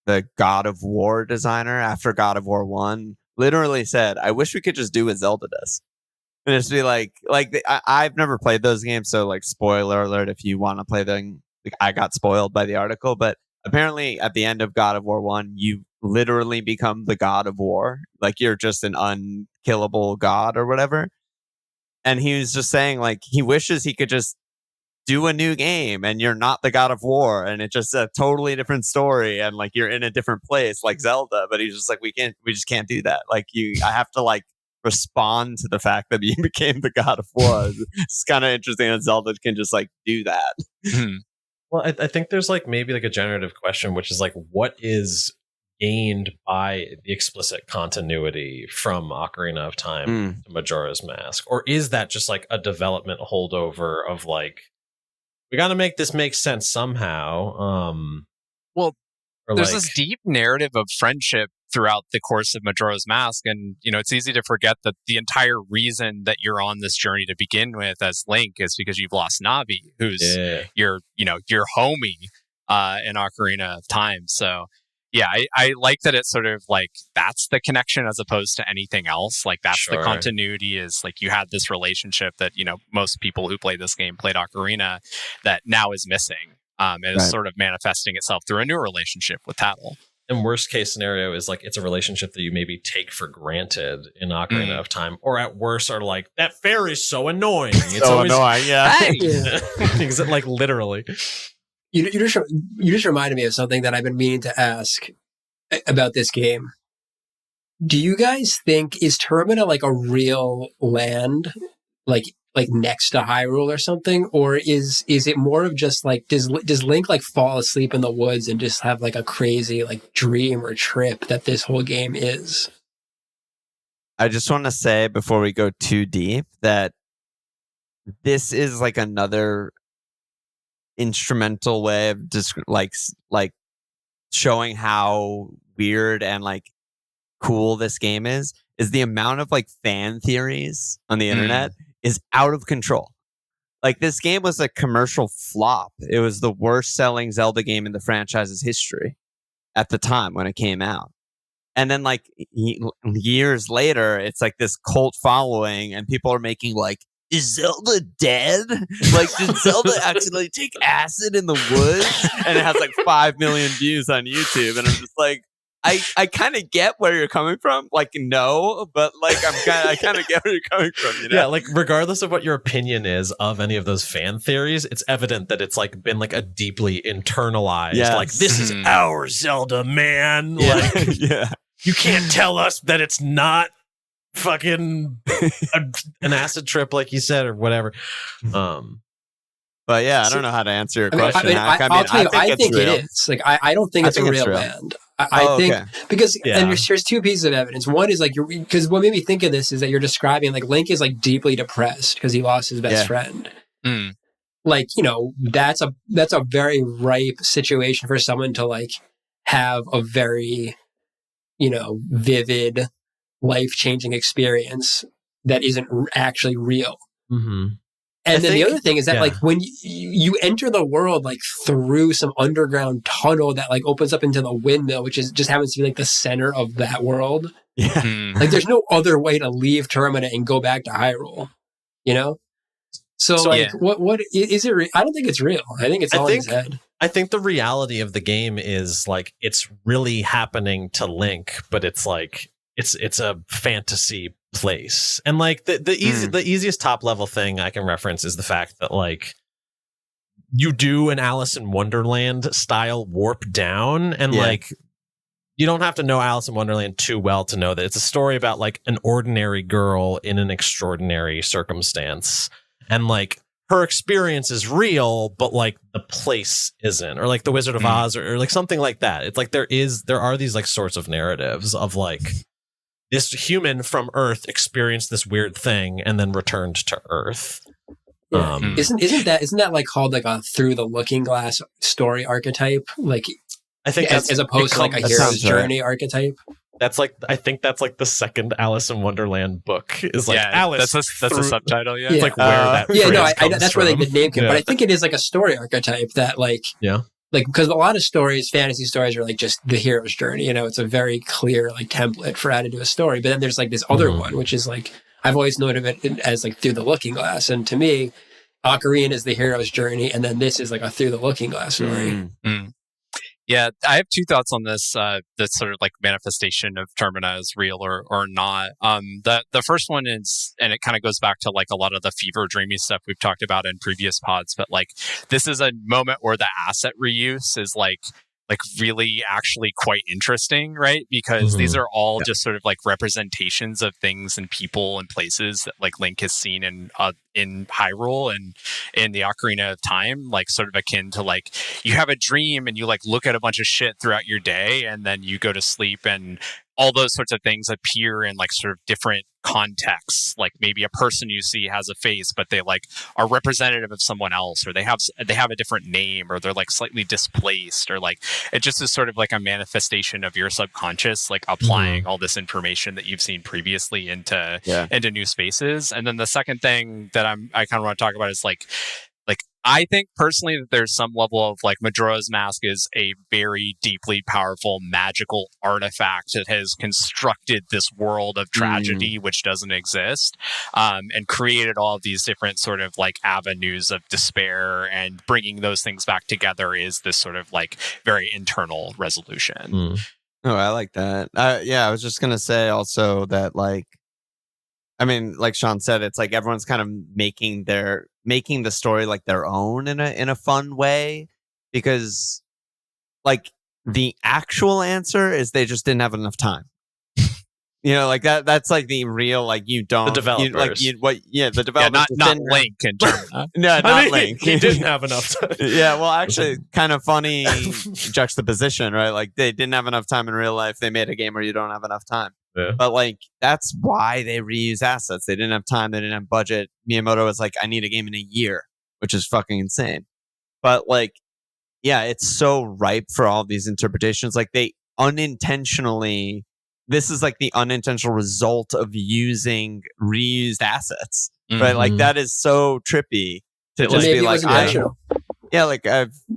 the God of War designer after God of War 1 literally said, I wish we could just do what Zelda does. And just be like I've never played those games, so like spoiler alert if you want to play them. Like, I got spoiled by the article, but apparently at the end of God of War 1, you literally become the God of War. Like you're just an unkillable god or whatever. And he was just saying like he wishes he could just do a new game and you're not the God of War and it's just a totally different story and like you're in a different place like Zelda. But he's just like, we just can't do that. Like I have to like respond to the fact that you became the God of War. It's kind of interesting that Zelda can just like do that. Well, I think there's like maybe like a generative question, which is like, what is gained by the explicit continuity from Ocarina of Time to Majora's Mask? Or is that just like a development holdover of like, we got to make this make sense somehow? Well, there's like, this deep narrative of friendship throughout the course of Majora's Mask. And, you know, it's easy to forget that the entire reason that you're on this journey to begin with as Link is because you've lost Navi, who's your homie in Ocarina of Time. So, yeah, I like that it's sort of like that's the connection as opposed to anything else. Like that's the continuity is like you had this relationship that, you know, most people who play this game played Ocarina that now is missing. And is sort of manifesting itself through a new relationship with Tattle. And worst case scenario is like it's a relationship that you maybe take for granted in Ocarina of Time, or at worst are like, that fairy's so annoying. It's so always annoying, yeah. Is it like literally? You just reminded me of something that I've been meaning to ask about this game. Do you guys think, is Termina like a real land, like next to Hyrule or something, or is it more of just like does Link like fall asleep in the woods and just have like a crazy like dream or trip that this whole game is? I just want to say before we go too deep that this is like another instrumental way of just like showing how weird and like cool this game is the amount of like fan theories on the internet is out of control. Like this game was a commercial flop. It was the worst selling Zelda game in the franchise's history at the time when it came out. And then like years later, it's like this cult following and people are making like, is Zelda dead? Like, did Zelda actually take acid in the woods? And it has like 5 million views on YouTube. And I'm just like, I kind of get where you're coming from. Like, no, but like I kind of get where you're coming from. You know? Yeah, like regardless of what your opinion is of any of those fan theories, it's evident that it's like been like a deeply internalized. Yes. Like, this is our Zelda, man. Yeah. Like, Yeah. you can't tell us that it's not fucking an acid trip, like you said, or whatever. But yeah, I don't know how to answer your I mean, question. I'll tell you, I think real. it is. Like, I don't think I it's think a it's real real. land. I think okay. because Yeah. and there's two pieces of evidence. One is like because what made me think of this is that you're describing like Link is like deeply depressed because he lost his best friend. Mm. Like, you know, that's a very ripe situation for someone to like have a very, you know, vivid, life-changing experience that isn't actually real. Mm-hmm. And then the other thing is that yeah. like when you enter the world like through some underground tunnel that like opens up into the windmill, which is just happens to be like the center of that world. Yeah. Mm. Like there's no other way to leave Termina and go back to Hyrule, you know? So like what is it? I don't think it's real. I think it's all in his head. I think the reality of the game is like it's really happening to Link, but it's like it's a fantasy place. And like the easiest top level thing I can reference is the fact that like you do an Alice in Wonderland style warp down, and like you don't have to know Alice in Wonderland too well to know that it's a story about like an ordinary girl in an extraordinary circumstance, and like her experience is real, but like the place isn't, or like the Wizard of Oz, or like something like that. It's like there are these like sorts of narratives of like this human from Earth experienced this weird thing and then returned to Earth. Yeah. Isn't that like called like a through the looking glass story archetype? Like I think as opposed to like a hero's journey archetype. That's like I think that's like the second Alice in Wonderland book is like Alice. That's a subtitle. Yeah, it's like where that that's where like the name came. But I think it is like a story archetype that like like because a lot of stories, fantasy stories, are like just the hero's journey. You know, it's a very clear like template for how to do a story. But then there's like this other one, which is like I've always known of it as like through the looking glass. And to me, Ocarina is the hero's journey, and then this is like a through the looking glass story. Yeah, I have two thoughts on this. This sort of like manifestation of Termina is real or not. The first one is, and it kind of goes back to like a lot of the fever dreamy stuff we've talked about in previous pods. But like this is a moment where the asset reuse is like really actually quite interesting, right? Because these are all just sort of like representations of things and people and places that like Link has seen in Hyrule and in the Ocarina of Time, like sort of akin to like you have a dream and you like look at a bunch of shit throughout your day and then you go to sleep and all those sorts of things appear in like sort of different contexts. Like maybe a person you see has a face, but they like are representative of someone else, or they have a different name, or they're like slightly displaced, or like it just is sort of like a manifestation of your subconscious, like applying all this information that you've seen previously into new spaces. And then the second thing that I kind of want to talk about is like I think personally that there's some level of like Majora's Mask is a very deeply powerful magical artifact that has constructed this world of tragedy which doesn't exist, and created all of these different sort of like avenues of despair, and bringing those things back together is this sort of like very internal resolution. Oh, I like that. I was just gonna say also that like, I mean, like Sean said, it's like everyone's kind of making the story like their own in a fun way, because like the actual answer is they just didn't have enough time. You know, like that's like the real like the developers. The developers. Not Link in Termina. No, not Link. He didn't have enough time. Yeah, well, actually, kind of funny juxtaposition, right? Like they didn't have enough time in real life. They made a game where you don't have enough time. Yeah. But like that's why they reuse assets. They didn't have time. They didn't have budget. Miyamoto was like, I need a game in a year, which is fucking insane. But like, yeah, it's so ripe for all these interpretations. Like they unintentionally, this is like the unintentional result of using reused assets, right? Like that is so trippy to just be like,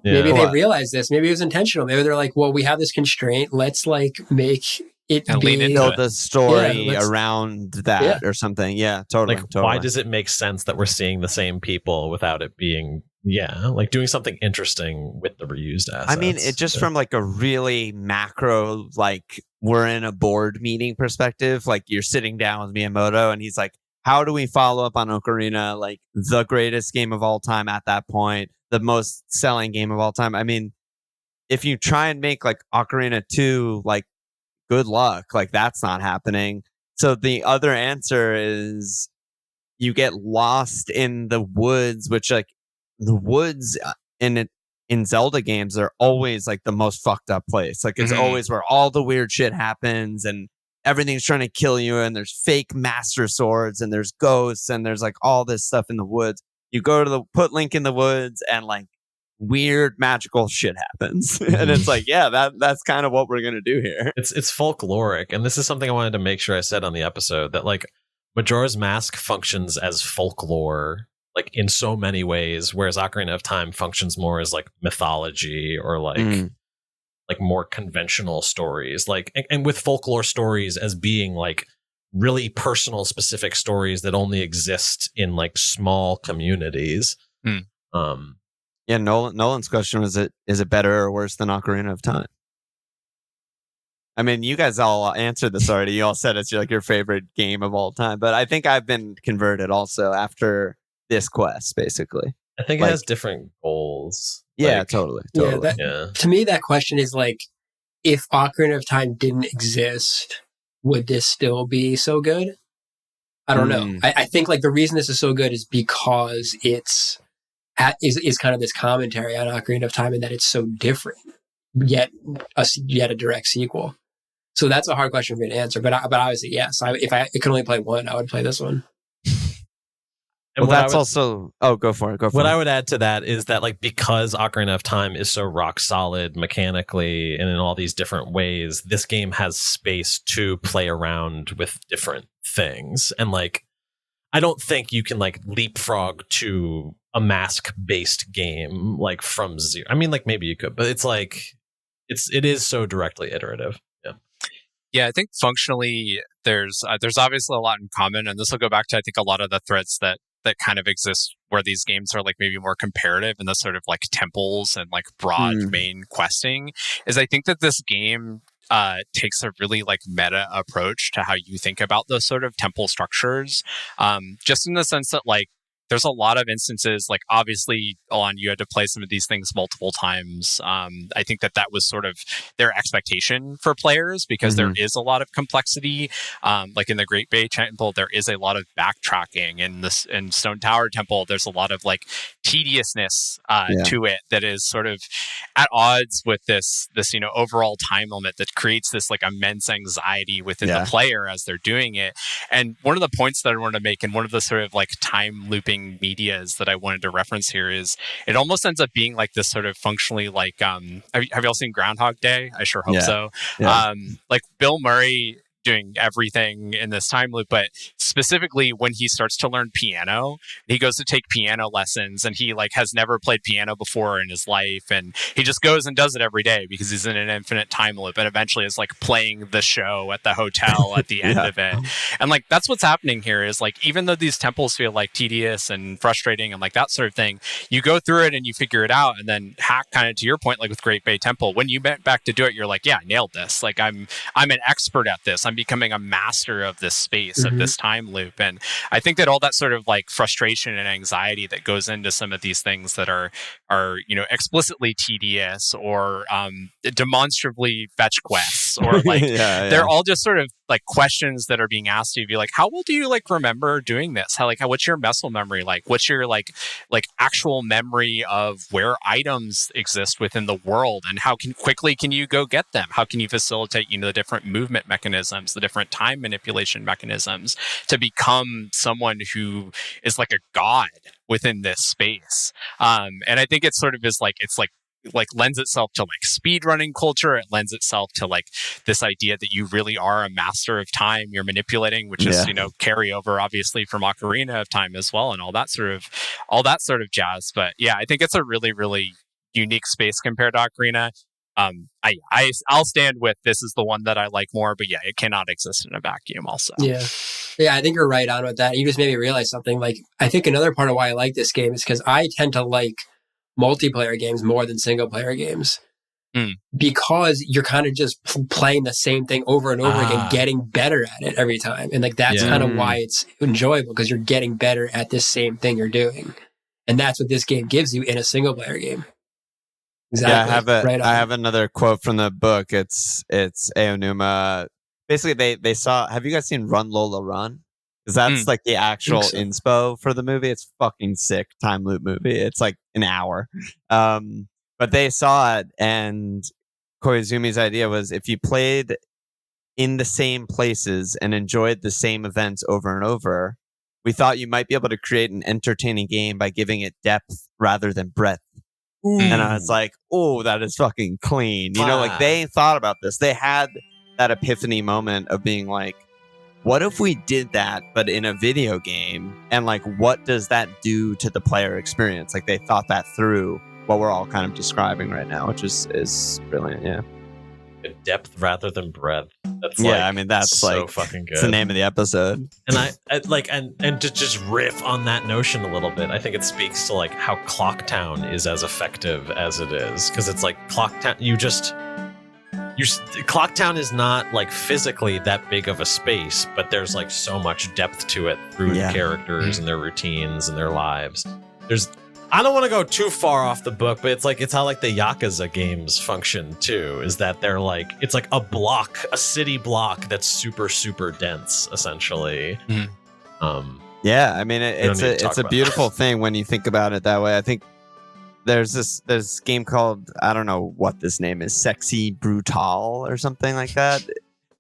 maybe they realized this. Maybe it was intentional. Maybe they're like, well, we have this constraint. Let's like make it build a story around that or something. Yeah, totally. Like, why does it make sense that we're seeing the same people without it being Yeah, like doing something interesting with the reused assets. I mean, it just from like a really macro, like we're in a board meeting perspective, like you're sitting down with Miyamoto and he's like, how do we follow up on Ocarina? Like the greatest game of all time at that point, the most selling game of all time. I mean, if you try and make like Ocarina 2, like good luck, like that's not happening. So the other answer is you get lost in the woods, which like the woods in Zelda games are always like the most fucked up place. Like it's always where all the weird shit happens and everything's trying to kill you and there's fake master swords and there's ghosts and there's like all this stuff in the woods. You go to put Link in the woods and like weird magical shit happens. And it's like, yeah, that's kind of what we're going to do here. It's folkloric. And this is something I wanted to make sure I said on the episode, that like Majora's Mask functions as folklore like in so many ways, whereas Ocarina of Time functions more as like mythology or like more conventional stories, like and with folklore stories as being like really personal, specific stories that only exist in like small communities. Yeah, Nolan's question was, is it better or worse than Ocarina of Time? I mean, you guys all answered this already. You all said it's like your favorite game of all time, but I think I've been converted also after this quest, basically. I think like, it has different goals. Yeah, like, totally. Yeah. To me, that question is like, if Ocarina of Time didn't exist, would this still be so good? I don't know. I think like the reason this is so good is because it's is kind of this commentary on Ocarina of Time and that it's so different, yet a direct sequel. So that's a hard question for me to answer. But obviously, yes. If I could only play one, I would play this one. And well, that's also... Oh, go for it. What I would add to that is that, like, because Ocarina of Time is so rock solid mechanically and in all these different ways, this game has space to play around with different things. And, like, I don't think you can, like, leapfrog to a mask-based game, like, from zero. I mean, like, maybe you could, but it's, like, it is so directly iterative. Yeah. Yeah, I think functionally there's obviously a lot in common, and this will go back to, I think, a lot of the threads that kind of exist where these games are like maybe more comparative and the sort of like temples and like broad main questing, is I think that this game takes a really like meta approach to how you think about those sort of temple structures, just in the sense that like there's a lot of instances, like obviously, you had to play some of these things multiple times. I think that was sort of their expectation for players because there is a lot of complexity. Like in the Great Bay Temple, there is a lot of backtracking. In Stone Tower Temple, there's a lot of like tediousness to it that is sort of at odds with this overall time limit that creates this like immense anxiety within the player as they're doing it. And one of the points that I wanted to make, and one of the sort of like time looping medias that I wanted to reference here, is it almost ends up being like this sort of functionally like have you all seen Groundhog Day? I sure hope so. Like Bill Murray doing everything in this time loop, but specifically when he starts to learn piano, he goes to take piano lessons, and he like has never played piano before in his life, and he just goes and does it every day because he's in an infinite time loop, and eventually is like playing the show at the hotel at the end of it. And like that's what's happening here, is like even though these temples feel like tedious and frustrating and like that sort of thing, you go through it and you figure it out, and then hack kind of to your point, like with Great Bay Temple, when you went back to do it, you're like, yeah, I nailed this. Like I'm an expert at this. I'm becoming a master of this space, of this time loop. And I think that all that sort of like frustration and anxiety that goes into some of these things that are explicitly tedious or demonstrably fetch quests, or like they're all just sort of like questions that are being asked you. Be like, how well do you like remember doing this? What's your muscle memory like? What's your like actual memory of where items exist within the world, and how quickly can you go get them? How can you facilitate the different movement mechanisms, the different time manipulation mechanisms to become someone who is like a god within this space? And I think it sort of is like, it's like lends itself to like speed running culture. It lends itself to like this idea that you really are a master of time you're manipulating, which is carryover obviously from Ocarina of Time as well, and all that sort of jazz. But yeah, I think it's a really, really unique space compared to Ocarina. I'll stand with this is the one that I like more, but yeah, it cannot exist in a vacuum also. Yeah, I think you're right on with that. You just made me realize something. Like, I think another part of why I like this game is because I tend to like multiplayer games more than single player games. Because you're kind of just playing the same thing over and over again, getting better at it every time. And like, that's kind of why it's enjoyable, because you're getting better at this same thing you're doing. And that's what this game gives you in a single player game. Exactly. Yeah, I have another quote from the book. It's Aonuma. Basically, they saw, have you guys seen Run Lola Run? Because that's like the actual inspo for the movie. It's fucking sick Timeloop movie. It's like an hour. But they saw it, and Koizumi's idea was, if you played in the same places and enjoyed the same events over and over, we thought you might be able to create an entertaining game by giving it depth rather than breadth. And I was like, oh, that is fucking clean. You know, like, they thought about this. They had that epiphany moment of being like, what if we did that, but in a video game? And like, what does that do to the player experience? Like, they thought that through, what we're all kind of describing right now, which is brilliant. Yeah. Depth rather than breadth. That's I mean, that's so like fucking good. It's the name of the episode. And I like, and to just riff on that notion a little bit, I think it speaks to like how Clocktown is as effective as it is, because it's like Clocktown. Clocktown is not like physically that big of a space, but there's like so much depth to it through the characters and their routines and their lives. I don't want to go too far off the book, but it's how like the Yakuza games function too, is that they're like, it's like a city block that's super, super dense, essentially. Yeah, I mean, it's a beautiful thing when you think about it that way. I think there's this game called, I don't know what this name is, Sexy Brutal or something like that,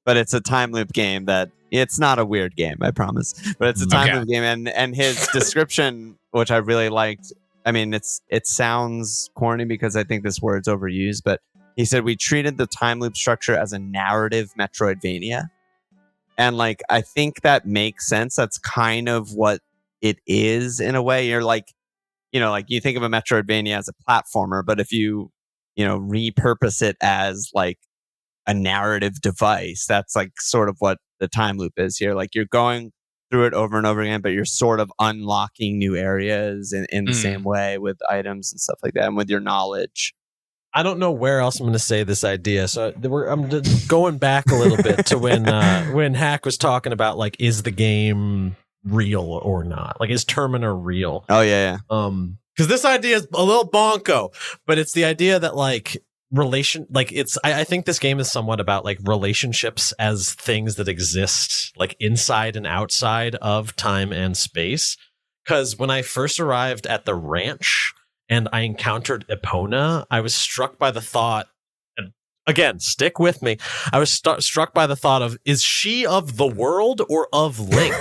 but it's a time loop game that, it's not a weird game, I promise, but it's a time loop game, and his description, which I really liked, I mean, it sounds corny because I think this word's overused, but he said, we treated the time loop structure as a narrative Metroidvania. And like, I think that makes sense. That's kind of what it is in a way. You're like, you know, like, you think of a Metroidvania as a platformer, but if you repurpose it as like a narrative device, that's like sort of what the time loop is here. Like, you're going through it over and over again, but you're sort of unlocking new areas in the same way with items and stuff like that, and with your knowledge. I don't know where else I'm going to say this idea. So I'm just going back a little bit to when Hack was talking about like, is the game real or not? Like, is Termina real? Oh yeah. Because this idea is a little bonko, but it's the idea that like I think this game is somewhat about like relationships as things that exist like inside and outside of time and space. Because when I first arrived at the ranch and I encountered Epona, I was struck by the thought, and again, stick with me, I was struck by the thought of, is she of the world or of Link?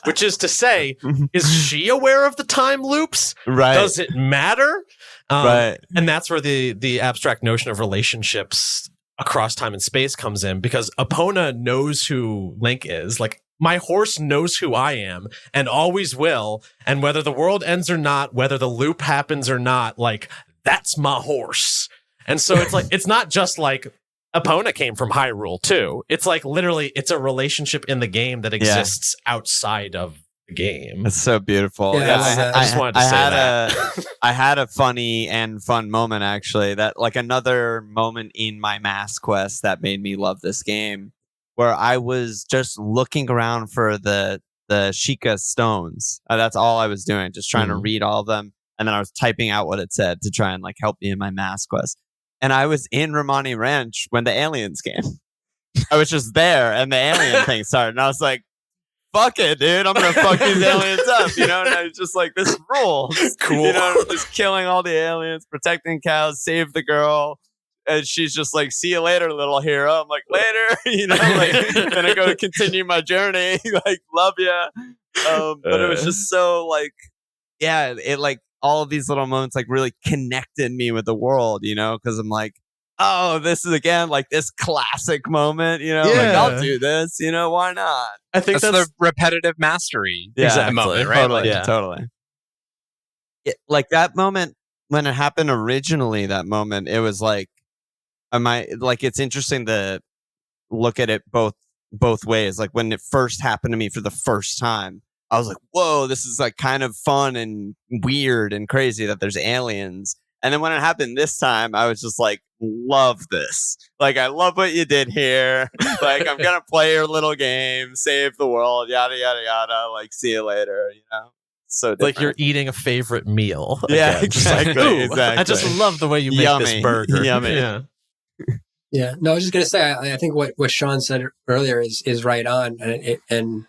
Which is to say, is she aware of the time loops? Right. Does it matter? Right. And that's where the abstract notion of relationships across time and space comes in, because Epona knows who Link is. Like, my horse knows who I am and always will. And whether the world ends or not, whether the loop happens or not, like, that's my horse. And so it's like, it's not just like Epona came from Hyrule too. It's like, literally, it's a relationship in the game that exists outside of the game. It's so beautiful. Yeah, I just wanted to say that. I had a funny and fun moment, actually, that like another moment in my mass quest that made me love this game, where I was just looking around for the Sheikah stones. That's all I was doing, just trying to read all of them. And then I was typing out what it said to try and like help me in my mass quest. And I was in Romani Ranch when the aliens came. I was just there and the alien thing started. And I was like, fuck it, dude. I'm going to fuck these aliens up, you know? And I was just like, this rules. Cool. You know, just killing all the aliens, protecting cows, save the girl. And she's just like, see you later, little hero. I'm like, later, you know, like, then I go to continue my journey. Like, love ya. But it was just so like, yeah, it like, all of these little moments like really connected me with the world, you know, because I'm like, oh, this is again like this classic moment, you know, like I'll do this, you know, why not? I think that's the repetitive mastery moment, right? Totally, Yeah. totally. Like that moment when it happened originally, that moment, it was like, it's interesting to look at it both ways. Like when it first happened to me for the first time, I was like, whoa, this is like kind of fun and weird and crazy that there's aliens. And then when it happened this time, I was just like, love this. Like, I love what you did here. Like, I'm going to play your little game, save the world, yada, yada, yada. Like, see you later, you know? So different. Like you're eating a favorite meal. Yeah, again. Just like, exactly, "Ooh, exactly. I just love the way you make this burger. Yummy. Yeah. Yeah, no, I was just gonna say, I think what Sean said earlier is right on, and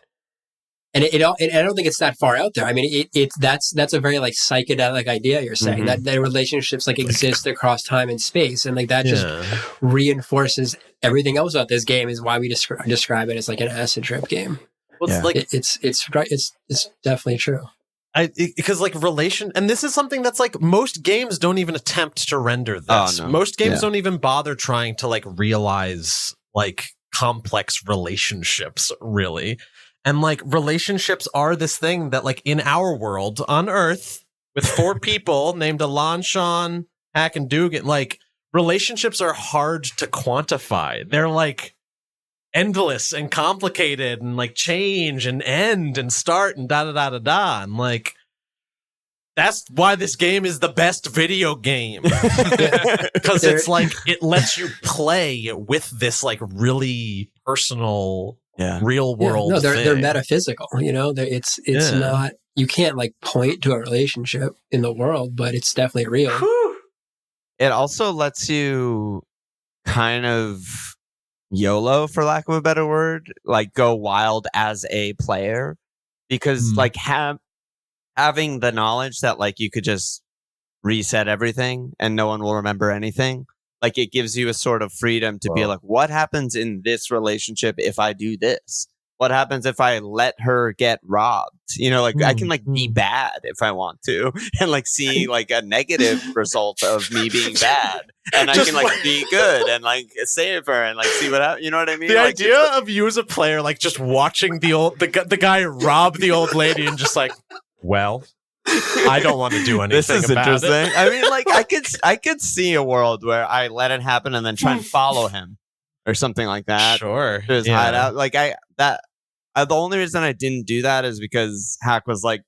I don't think it's that far out there. I mean, that's a very like psychedelic idea you're saying, that relationships like exist across time and space, and like that just reinforces everything else about this game is why we describe it as like an acid trip game. Well, it's like it's definitely true. Because like and this is something that's like most games don't even attempt to render this. Oh, no. Most games don't even bother trying to like realize like complex relationships, really. And like relationships are this thing that like in our world on Earth with 4 people named Alon, Sean, Hack, and Dugan, like relationships are hard to quantify. They're like endless and complicated and like change and end and start and da da da da da. And like that's why this game is the best video game. Because it's like it lets you play with this like really personal real world. No, they're thing. metaphysical, you know. It's not, you can't like point to a relationship in the world, but it's definitely real. Whew. It also lets you kind of YOLO, for lack of a better word, like go wild as a player, because like having the knowledge that like you could just reset everything and no one will remember anything, like it gives you a sort of freedom to be like, what happens in this relationship if I do this? What happens if I let her get robbed? You know, like I can like be bad if I want to and like see like a negative result of me being bad. And I can like be good and like save her and like see what happens. You know what I mean? The like, idea of you as a player, like just watching the guy rob the old lady and just like, well, I don't want to do anything. This is about interesting. it. I mean, like I could see a world where I let it happen and then try and follow him or something like that. Sure. To his hideout. Like the only reason I didn't do that is because Hack was like,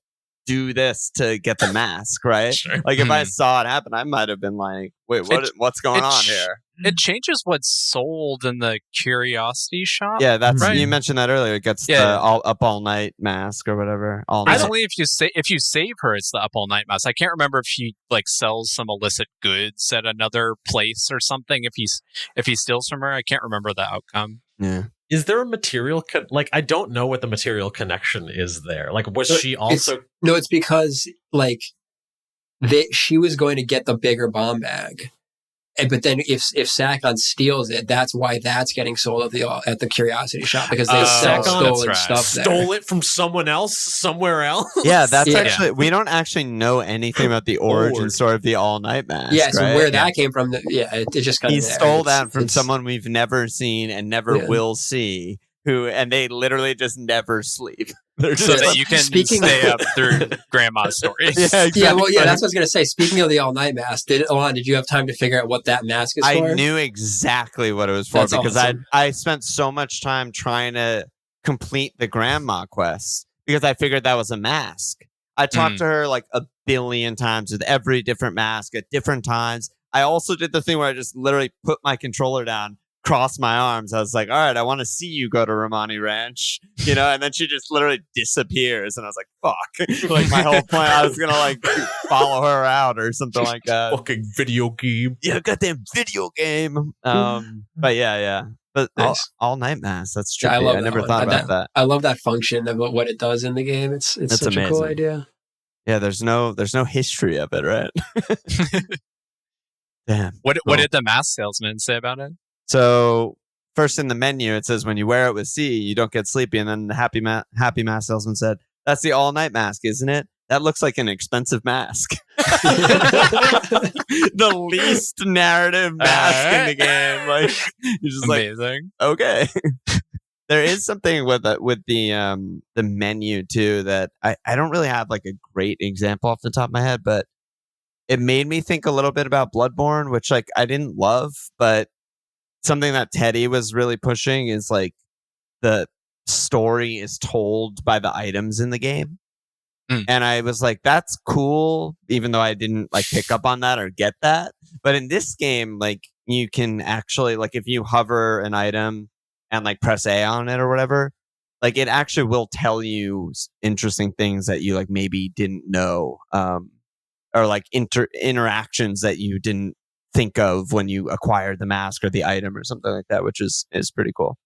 do this to get the mask, right? Sure. Like if I saw it happen, I might have been like, wait, what's going on here? It changes what's sold in the curiosity shop. Yeah, that's right? You mentioned that earlier. It gets the up all night mask or whatever. It's only if you save her, it's the up all night mask. I can't remember if he like sells some illicit goods at another place or something. If he steals from her, I can't remember the outcome. Yeah. Is there a material like I don't know what the material connection is there. Like was she also No, it's because like she was going to get the bigger bomb bag. But then if Sakon steals it, that's why that's getting sold at the curiosity shop, because they sell stolen stuff there. Stole it from someone else somewhere else. Yeah, that's actually we don't actually know anything about the origin story of the all night mask. Yeah, so right? where that came from, it just kind of stole that from someone we've never seen and never will see. And they literally just never sleep. So that you can stay up through grandma's stories. Yeah, exactly. Yeah, well, that's what I was going to say. Speaking of the all-night mask, did you have time to figure out what that mask is for? I knew exactly what it was for because awesome. I spent so much time trying to complete the grandma quest because I figured that was a mask. I talked to her like a billion times with every different mask at different times. I also did the thing where I just literally put my controller down, crossed my arms. I was like, all right, I want to see you go to Romani Ranch, you know, and then she just literally disappears. And I was like, fuck. Like my whole plan, I was going to like follow her out or something like that. Fucking video game. Yeah, goddamn video game. But yeah. But nice. all night mask, that's true. Yeah, I never thought about that. I love that function of what it does in the game. It's such amazing. A cool idea. Yeah, there's no history of it, right? Damn. What did the mask salesman say about it? So first in the menu, it says when you wear it with C, you don't get sleepy. And then the happy mask salesman said, that's the all night mask, isn't it? That looks like an expensive mask. The least narrative mask in the game. Like you're just amazing. Like, okay. There is something with the menu too that I don't really have like a great example off the top of my head, but it made me think a little bit about Bloodborne, which like I didn't love, but something that Teddy was really pushing is like the story is told by the items in the game. Mm. And I was like, that's cool, even though I didn't like pick up on that or get that. But in this game, like you can actually, like, if you hover an item and like press A on it or whatever, like it actually will tell you interesting things that you like maybe didn't know, or like interactions that you didn't think of when you acquired the mask or the item or something like that, which is pretty cool.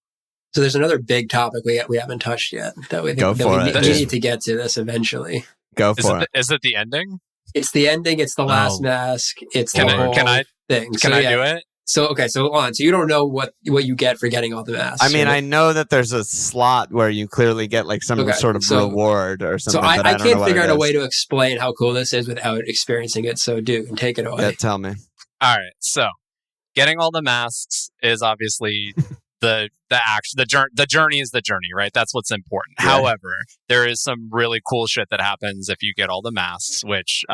So there's another big topic we haven't touched yet that we think we need to get to this eventually. Go for it. Is it the ending? It's the ending. It's the last mask. It's the whole thing. Can I do it? So okay, so hold on. So you don't know what you get for getting all the masks. I mean, I know that there's a slot where you clearly get like some sort of reward or something. So I can't figure out a way to explain how cool this is without experiencing it. So Dugan, take it away. Yeah, tell me. All right. So getting all the masks is obviously the journey is the journey, right? That's what's important. Yeah. However, there is some really cool shit that happens if you get all the masks, which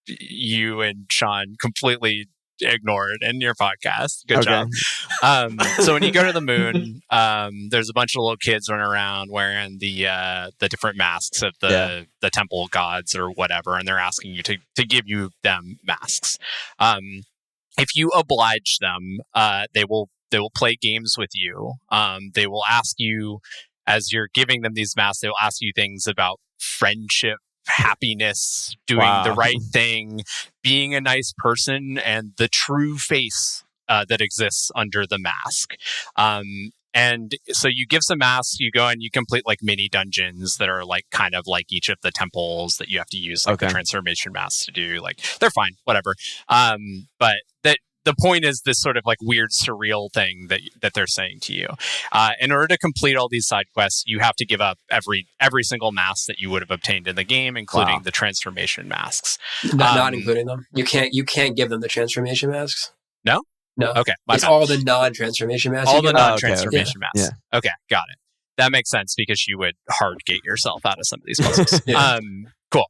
you and Sean completely ignored in your podcast. Good job. So when you go to the moon, there's a bunch of little kids running around wearing the different masks of the temple gods or whatever, and they're asking you to give you them masks. If you oblige them, they will play games with you. They will ask you, as you're giving them these masks, they will ask you things about friendship, happiness, doing the right thing, being a nice person, and the true face that exists under the mask. And so you give some masks, you go and you complete like mini dungeons that are like kind of like each of the temples that you have to use like the transformation masks to do. Like they're fine, whatever. But the point is this sort of like weird surreal thing that they're saying to you. In order to complete all these side quests, you have to give up every single mask that you would have obtained in the game, including the transformation masks. Not including them. You can't give them the transformation masks. No. Okay. It's all the non-transformation masks. All the non-transformation masks. Yeah. Okay, got it. That makes sense because you would hard gate yourself out of some of these puzzles. Cool.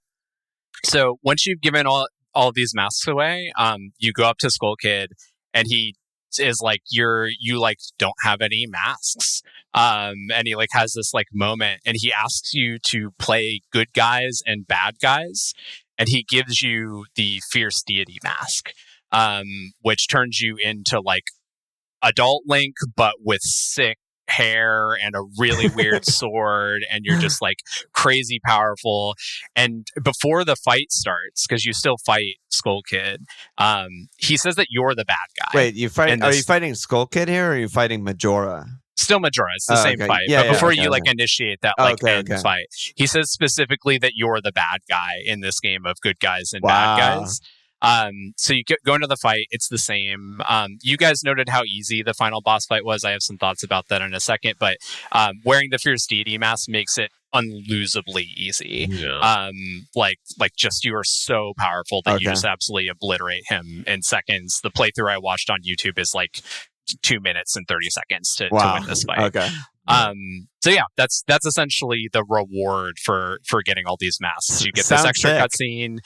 So once you've given all of these masks away, you go up to Skull Kid and he is like, you like don't have any masks. And he like has this like moment and he asks you to play good guys and bad guys. And he gives you the Fierce Deity mask, which turns you into like adult Link, but with sick hair and a really weird sword, and you're just like crazy powerful. And before the fight starts, because you still fight Skull Kid, he says that you're the bad guy. Wait, you fighting Skull Kid here, or are you fighting Majora? Still Majora. It's the same fight. Yeah, but before you initiate that end fight, he says specifically that you're the bad guy in this game of good guys and bad guys. So you go into the fight, it's the same. You guys noted how easy the final boss fight was. I have some thoughts about that in a second, but wearing the Fierce Deity mask makes it unlosably easy. Yeah. Like just you are so powerful that you just absolutely obliterate him in seconds. The playthrough I watched on YouTube is like 2 minutes and 30 seconds to win this fight. Okay. So yeah, that's essentially the reward for getting all these masks. You get this extra cutscene,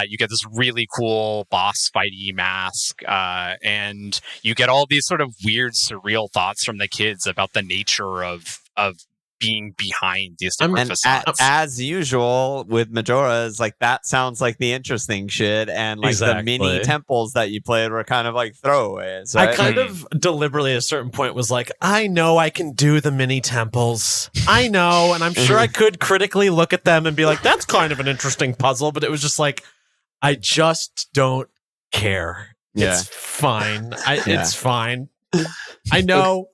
you get this really cool boss fighty mask, and you get all these sort of weird, surreal thoughts from the kids about the nature of being behind these different facades. As usual with Majora, is like that sounds like the interesting shit, and like the mini temples that you played were kind of like throwaways. Right? I kind of deliberately at a certain point was like, I know I can do the mini temples. I know, and I'm sure I could critically look at them and be like, that's kind of an interesting puzzle, but it was just like, I just don't care. Yeah. It's fine. It's fine. I know.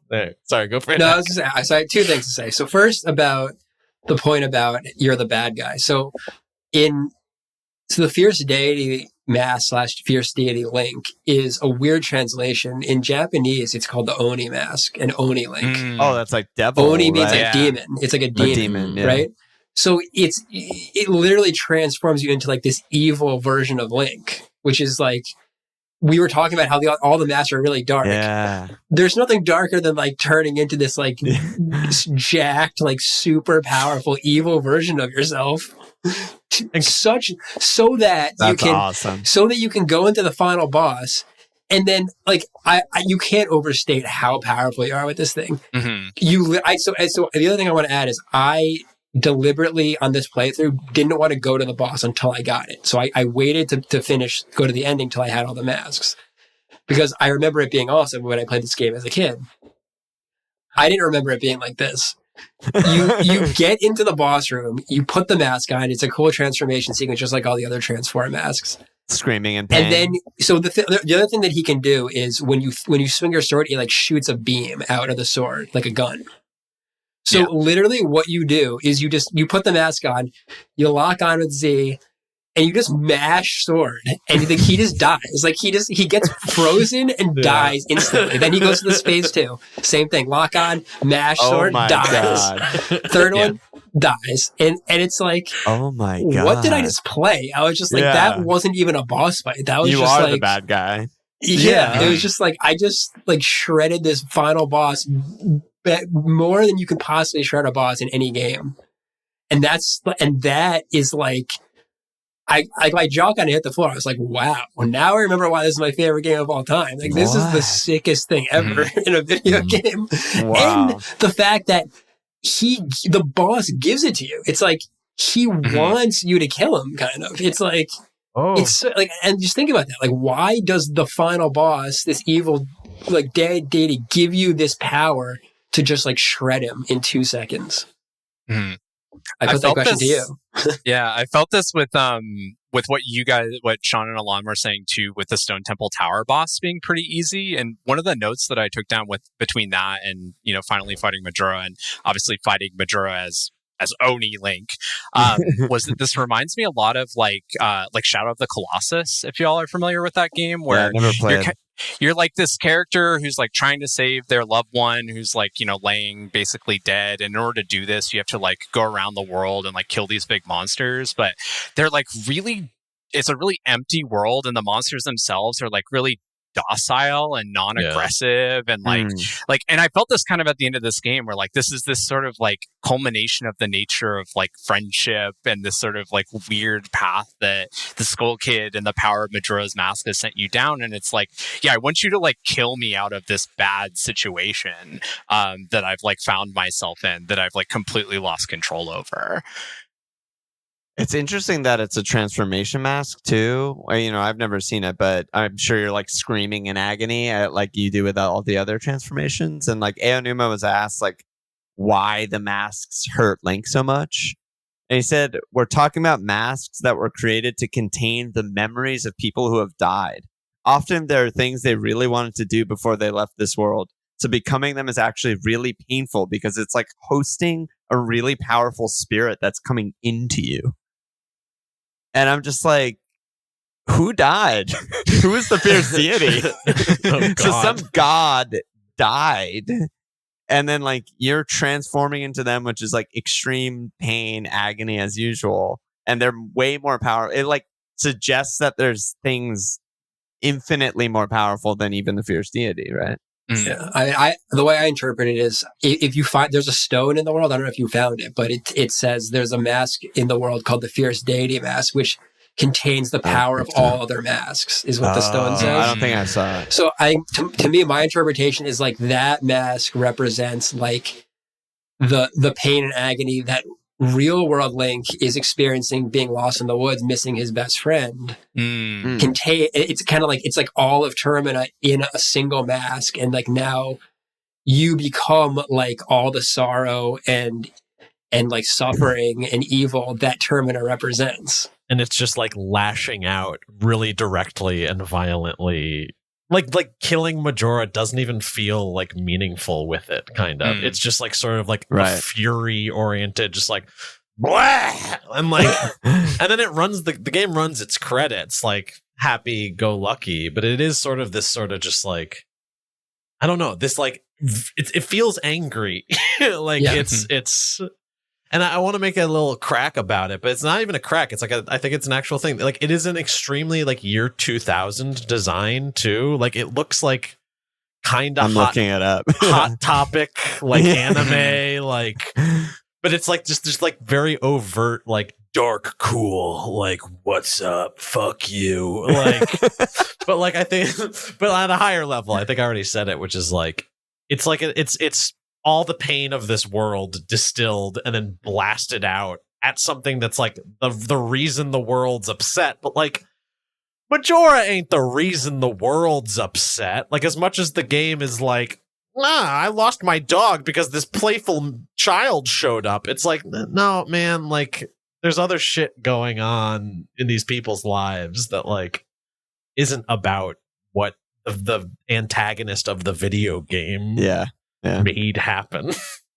Sorry, go for it. No, I was just saying, so I have two things to say. So first, about the point about you're the bad guy. So the Fierce Deity mask / Fierce Deity Link is a weird translation. In Japanese, it's called the Oni mask and Oni Link. Oh, that's like devil. Oni means like demon. It's like a demon, right? So it literally transforms you into like this evil version of Link, which is like, we were talking about how all the masks are really dark. Yeah. There's nothing darker than like turning into this like jacked, like super powerful evil version of yourself. So that you can go into the final boss And then, like, I you can't overstate how powerful you are with this thing. So the other thing I want to add is I deliberately on this playthrough didn't want to go to the boss until I got it. So I waited to finish, go to the ending till I had all the masks, because I remember it being awesome when I played this game as a kid. I didn't remember it being like this. You get into the boss room, you put the mask on. It's a cool transformation sequence, just like all the other transform masks. Screaming in pain. And then, so the other thing that he can do is when you swing your sword, it like shoots a beam out of the sword, like a gun. So literally what you do is you put the mask on, you lock on with Z, and you just mash sword, and he just dies. Like he gets frozen and dies instantly. Then he goes to the space too. Same thing. Lock on, mash sword, dies. God. Third one, dies. And it's like, oh my God. What did I just play? I was just like, that wasn't even a boss fight. That was just like the bad guy. Yeah. It was just like, I just like shredded this final boss more than you could possibly shred a boss in any game. And that is like, my jaw kind of hit the floor. I was like, wow. Well, now I remember why this is my favorite game of all time. Like, this is the sickest thing ever in a video game. Wow. And the fact that the boss gives it to you. It's like, he wants you to kill him, kind of. It's like, it's like, and just think about that. Like, why does the final boss, this evil, like, deity, give you this power to just, like, shred him in 2 seconds? I put that question to you. Yeah, I felt this with what Sean and Alon were saying too, with the Stone Temple Tower boss being pretty easy. And one of the notes that I took down between that and finally fighting Majora, and obviously fighting Majora as Oni Link, was that this reminds me a lot of like Shadow of the Colossus, if y'all are familiar with that game, where I never played. You're like this character who's like trying to save their loved one who's like, laying basically dead. And in order to do this, you have to like go around the world and like kill these big monsters. But they're like it's a really empty world, and the monsters themselves are like really docile and non-aggressive and and I felt this kind of at the end of this game, where like this is this sort of like culmination of the nature of like friendship and this sort of like weird path that the Skull Kid and the power of Majora's Mask has sent you down. And it's like, I want you to like kill me out of this bad situation that I've like found myself in, that I've like completely lost control over. It's interesting that it's a transformation mask too. I've never seen it, but I'm sure you're like screaming in agony like you do with all the other transformations. And like Aonuma was asked like why the masks hurt Link so much. And he said, we're talking about masks that were created to contain the memories of people who have died. Often there are things they really wanted to do before they left this world. So becoming them is actually really painful, because it's like hosting a really powerful spirit that's coming into you. And I'm just like, who died? Who is the Fierce Deity? So some god died. And then like you're transforming into them, which is like extreme pain, agony as usual. And they're way more powerful. It like suggests that there's things infinitely more powerful than even the Fierce Deity, right? Yeah, I the way I interpret it is, if you find there's a stone in the world, I don't know if you found it, but it says there's a mask in the world called the Fierce Deity mask, which contains the power of all other masks, is what the stone says. I don't think I saw it. So to me, my interpretation is like that mask represents like the pain and agony that real world Link is experiencing, being lost in the woods, missing his best friend. It's kind of like, it's like all of Termina in a single mask. And like now you become like all the sorrow and like suffering and evil that Termina represents. And it's just like lashing out really directly and violently. Like killing Majora doesn't even feel like meaningful with it, kind of. It's just like sort of like a fury oriented, just like blah! And like and then it runs the game runs its credits like happy go lucky, but it is sort of this sort of just like, I don't know, this like it feels angry. Like it's and I want to make a little crack about it, but it's not even a crack. It's like I think it's an actual thing. Like it is an extremely like year 2000 design too. Like it looks like kind of looking it up. Hot Topic like anime like, but it's like just like very overt like dark cool, like what's up, fuck you, like. But like I think, but at a higher level, I think I already said it, which is like it's all the pain of this world distilled and then blasted out at something that's like the reason the world's upset. But like Majora ain't the reason the world's upset. Like as much as the game is like, I lost my dog because this playful child showed up. It's like, no, man, like there's other shit going on in these people's lives that like isn't about what the antagonist of the video game made happen.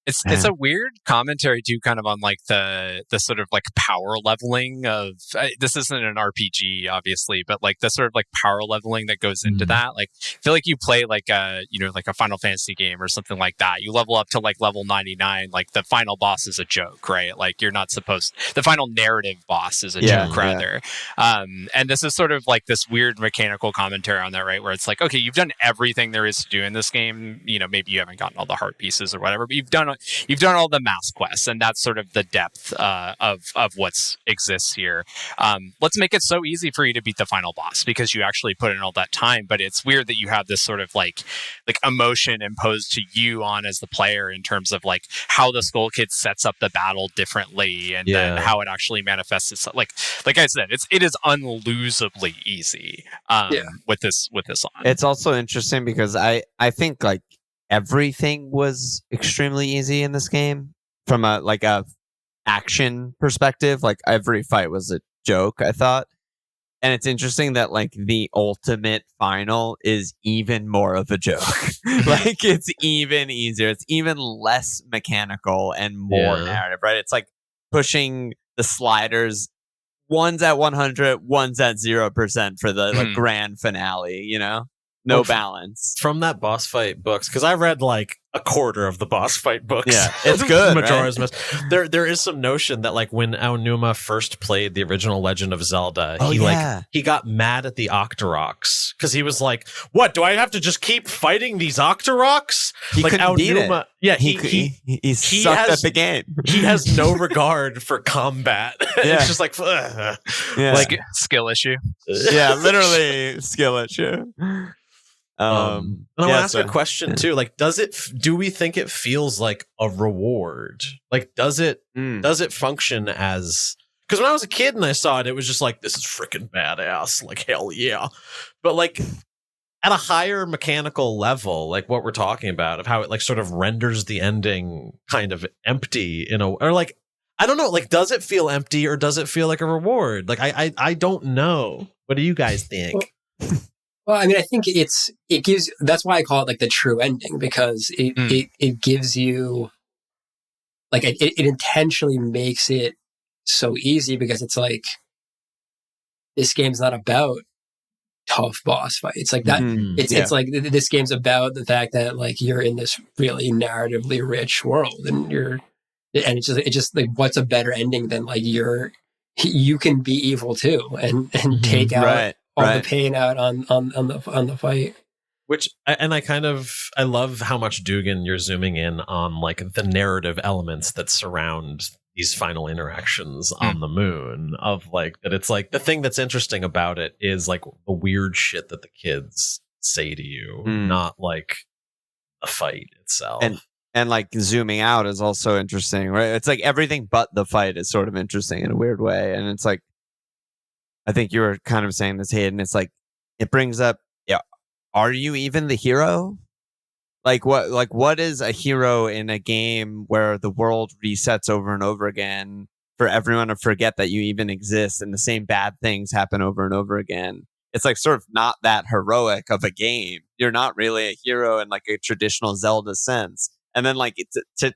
It's a weird commentary too, kind of on like the sort of like power leveling of this isn't an RPG obviously, but like the sort of like power leveling that goes into that. Like I feel like you play like a like a Final Fantasy game or something like that. You level up to like level 99, like the final boss is a joke, right? Like you're not supposed. The final narrative boss is a joke rather. And this is sort of like this weird mechanical commentary on that, right? Where it's like, okay, you've done everything there is to do in this game. Maybe you haven't gotten all the heart pieces or whatever, but you've done all the mask quests, and that's sort of the depth of what's exists here. Let's make it so easy for you to beat the final boss because you actually put in all that time. But it's weird that you have this sort of like emotion imposed to you on as the player in terms of like how the Skull Kid sets up the battle differently, and then how it actually manifests itself. Like I said, it is unlosably easy with this on. It's also interesting because I think like everything was extremely easy in this game from a action perspective. Like every fight was a joke, I thought. And it's interesting that like the ultimate final is even more of a joke. Like it's even easier. It's even less mechanical and more narrative, right? It's like pushing the sliders. One's at 100, one's at 0% for the like grand finale, No balance. From that boss fight books, because I read like a quarter of the boss fight books. Yeah, it's good. Majora's right? Mask. There is some notion that like when Aonuma first played the original Legend of Zelda, he got mad at the Octoroks because he was like, "What? Do I have to just keep fighting these Octoroks?" He like couldn't beat it. Yeah, he sucked at the game. He has no regard for combat. It's just like, like skill issue. Yeah, literally skill issue. And I want to ask a question too. Like, do we think it feels like a reward? Like, does it function as, because when I was a kid and I saw it, it was just like, this is freaking badass. Like, hell yeah. But like at a higher mechanical level, like what we're talking about of how it like sort of renders the ending kind of empty or like, I don't know, like, does it feel empty or does it feel like a reward? Like, I don't know. What do you guys think? Well, I mean, I think it gives, that's why I call it like the true ending, because it gives you, like, it intentionally makes it so easy because it's like, this game's not about tough boss fights like that. It's like, this game's about the fact that like you're in this really narratively rich world and it's just like, what's a better ending than like you can be evil too and take out all the pain out on the fight. Which, and I love how much Dugan you're zooming in on like the narrative elements that surround these final interactions on the moon, of like that. It's like the thing that's interesting about it is like the weird shit that the kids say to you, not like a fight itself. And like zooming out is also interesting, right? It's like everything but the fight is sort of interesting in a weird way. And it's like, I think you were kind of saying this, Hayden. It's like, it brings up, are you even the hero? Like what is a hero in a game where the world resets over and over again for everyone to forget that you even exist and the same bad things happen over and over again? It's like sort of not that heroic of a game. You're not really a hero in like a traditional Zelda sense. And then like to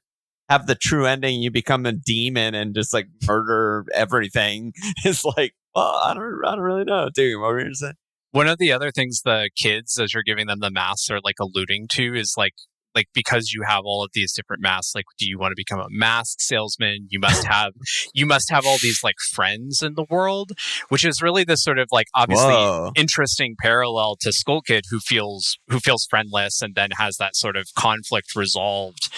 have the true ending, you become a demon and just like murder everything. It's like, well, I don't really know. Dude, what were you going to say? One of the other things the kids, as you're giving them the masks, are like alluding to is like like because you have all of these different masks, like do you want to become a mask salesman? You must have all these like friends in the world, which is really this sort of like obviously Whoa. interesting parallel to Skull Kid, who feels friendless and then has that sort of conflict resolved.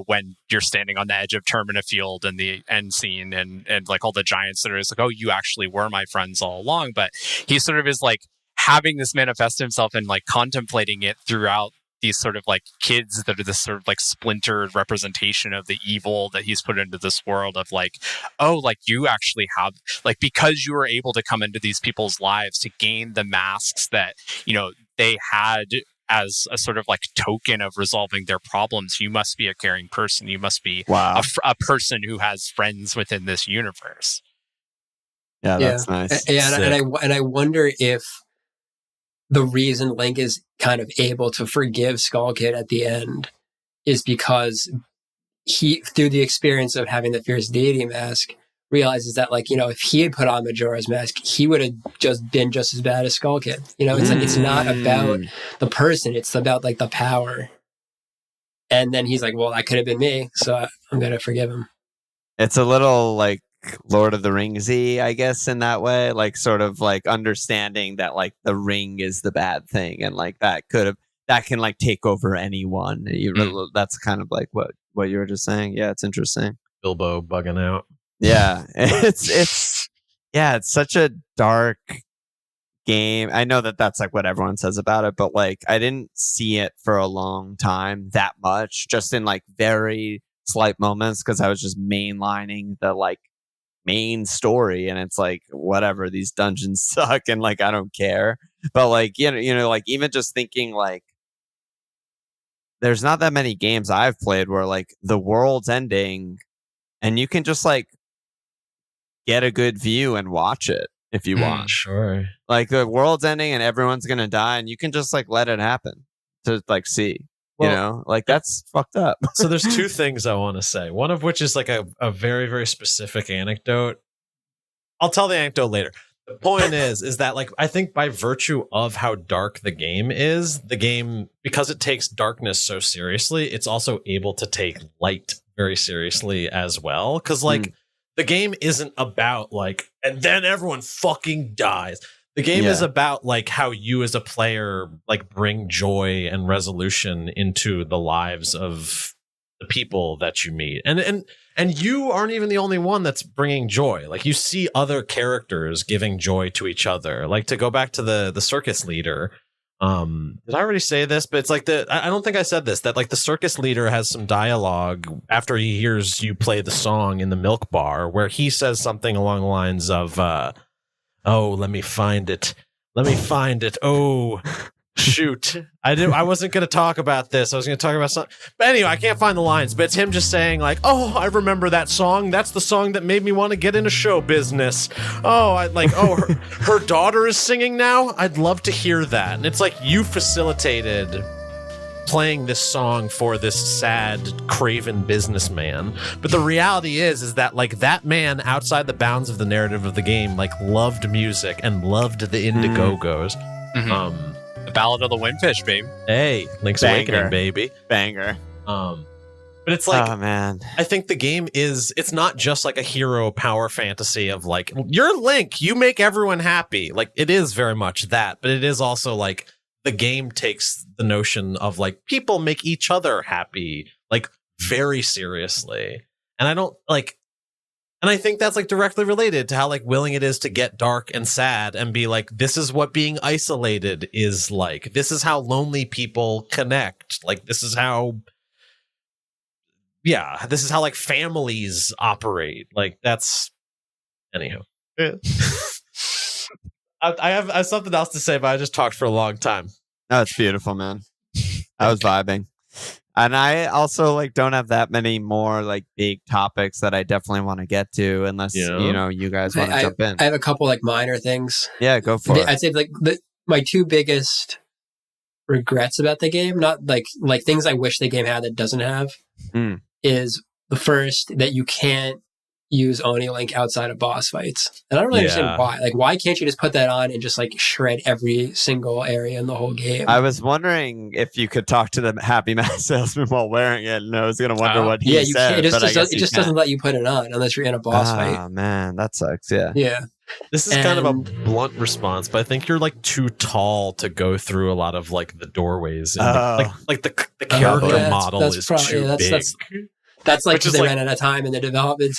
When you're standing on the edge of Termina Field and the end scene and like all the giants that are just like, oh, you actually were my friends all along. But he sort of is like having this manifest himself and like contemplating it throughout these sort of like kids that are this sort of like splintered representation of the evil that he's put into this world of like, oh, like you actually have like, because you were able to come into these people's lives to gain the masks that, they had as a sort of like token of resolving their problems, you must be a caring person. You must be a person who has friends within this universe. Yeah, that's nice. And I wonder if the reason Link is kind of able to forgive Skull Kid at the end is because he, through the experience of having the Fierce Deity mask, realizes that, like, if he had put on Majora's Mask, he would have just been just as bad as Skull Kid. It's like, it's not about the person, it's about like the power. And then he's like, well, that could have been me, so I'm going to forgive him. It's a little like Lord of the Rings-y, I guess, in that way, like sort of like understanding that like the ring is the bad thing, and like that can like take over anyone. That's kind of like what you were just saying. Yeah, it's interesting. Bilbo bugging out. Yeah, it's such a dark game. I know that that's like what everyone says about it, but like I didn't see it for a long time that much, just in like very slight moments, because I was just mainlining the like main story, and it's like, whatever, these dungeons suck and like I don't care. But like like even just thinking like there's not that many games I've played where like the world's ending and you can just like get a good view and watch it if you want. Sure. Like the world's ending and everyone's gonna die, and you can just like let it happen to like see. Like that's fucked up. So there's two things I want to say. One of which is like a very, very specific anecdote. I'll tell the anecdote later. The point is that like I think by virtue of how dark the game is, the game, because it takes darkness so seriously, it's also able to take light very seriously as well. Because like the game isn't about like, and then everyone fucking dies. The game is about like how you as a player like bring joy and resolution into the lives of the people that you meet. And you aren't even the only one that's bringing joy. Like you see other characters giving joy to each other. Like to go back to the circus leader. Did I already say this? But it's like I don't think I said this, that like the circus leader has some dialogue after he hears you play the song in the milk bar where he says something along the lines of, oh, let me find it. Oh, shoot. I wasn't going to talk about this. I was going to talk about something. But anyway, I can't find the lines. But it's him just saying like, oh, I remember that song. That's the song that made me want to get into show business. Oh, her daughter is singing now. I'd love to hear that. And it's like you facilitated playing this song for this sad, craven businessman. But the reality is that like that man outside the bounds of the narrative of the game, like loved music and loved the Indiegogos. The Ballad of the Windfish, babe. Hey, Link's Awakening, baby. Banger. But it's like, oh man, I think the game it's not just like a hero power fantasy of like, you're Link, you make everyone happy. Like it is very much that, but it is also like the game takes the notion of like people make each other happy, like very seriously. And I think that's like directly related to how like willing it is to get dark and sad and be like, this is what being isolated is like. This is how lonely people connect. Like, this is how like families operate. Like that's anyhow. I have something else to say, but I just talked for a long time. No, it's beautiful, man. I was vibing. And I also like don't have that many more like big topics that I definitely want to get to, unless you guys want to jump in. I have a couple like minor things. Yeah, go for it. I'd say like my two biggest regrets about the game, not like things I wish the game had that doesn't have, is the first, that you can't use Oni Link outside of boss fights. And I don't really understand why. Like, why can't you just put that on and just like shred every single area in the whole game? I was wondering if you could talk to the Happy Mask salesman while wearing it, and I was going to wonder what he said. It just doesn't let you put it on unless you're in a boss fight. Oh, man, that sucks. Yeah. Yeah. This is kind of a blunt response, but I think you're like too tall to go through a lot of like the doorways. And the character model is too big. That's like because they ran out of time in the development.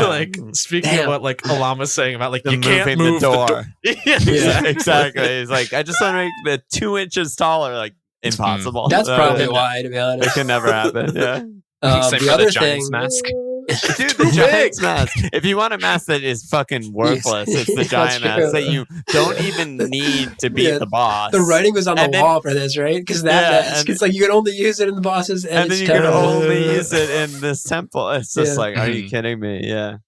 Like speaking of what like Alama's saying about like you can't move the door. Yeah, exactly. He's like, I just want to make the 2 inches taller. Like impossible. That's probably why, to be honest. It can never happen. Yeah. Same for the Giants mask. Dude, the Giants mask. If you want a mask that is fucking worthless, it's the Giant mask that you don't even need to beat the boss. The writing was on the wall for this, right? Because that mask, it's like you can only use it in the bosses, and then you can only use it in this temple. It's just like, are you kidding me? Yeah.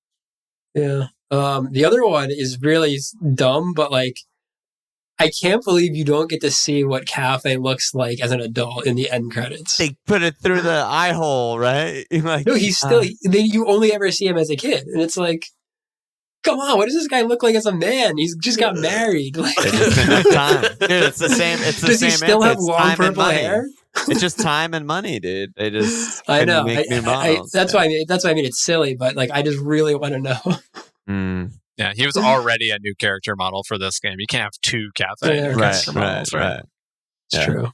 Yeah. The other one is really dumb, but like, I can't believe you don't get to see what Kafei looks like as an adult in the end credits. They put it through the eye hole, right? Like, no, he's still. You only ever see him as a kid, and it's like, come on, what does this guy look like as a man? He's just got married. Like, just enough time, dude. It's the same. It's the does same. Does he still have long purple hair? It's just time and money, dude. They just I know. make new models. That's why I mean it's silly, but like I just really want to know. Yeah, he was already a new character model for this game. You can't have two Kafei character models, right? It's true.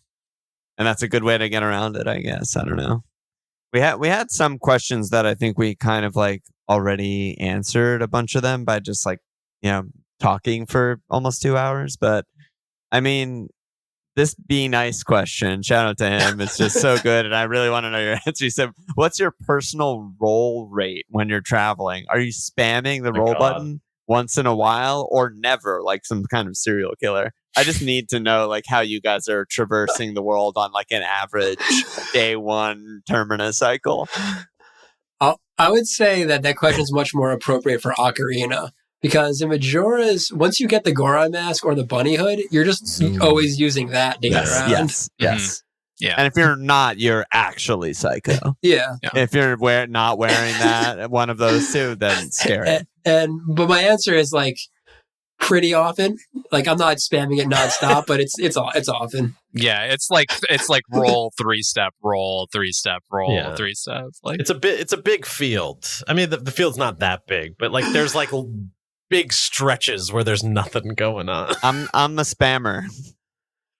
And that's a good way to get around it, I guess. I don't know. We had some questions that I think we kind of like already answered a bunch of them by just like, talking for almost 2 hours. But I mean, this Be Nice question, shout out to him. It's just so good. And I really want to know your answer. He said, what's your personal roll rate when you're traveling? Are you spamming the roll button once in a while or never, like some kind of serial killer? I just need to know like how you guys are traversing the world on like an average day one Termina cycle. I would say that question is much more appropriate for Ocarina. Because in Majora's, once you get the Goron mask or the bunny hood, you're just always using that to get around. Yes. Yeah. And if you're not, you're actually psycho. Yeah. If you're not wearing that, one of those two, then it's scary. But my answer is like pretty often. Like I'm not spamming it nonstop, but it's often. Yeah, it's like roll 3-step, roll 3-step, roll 3-step. Like it's a big field. I mean, the field's not that big, but like there's like big stretches where there's nothing going on. I'm the spammer.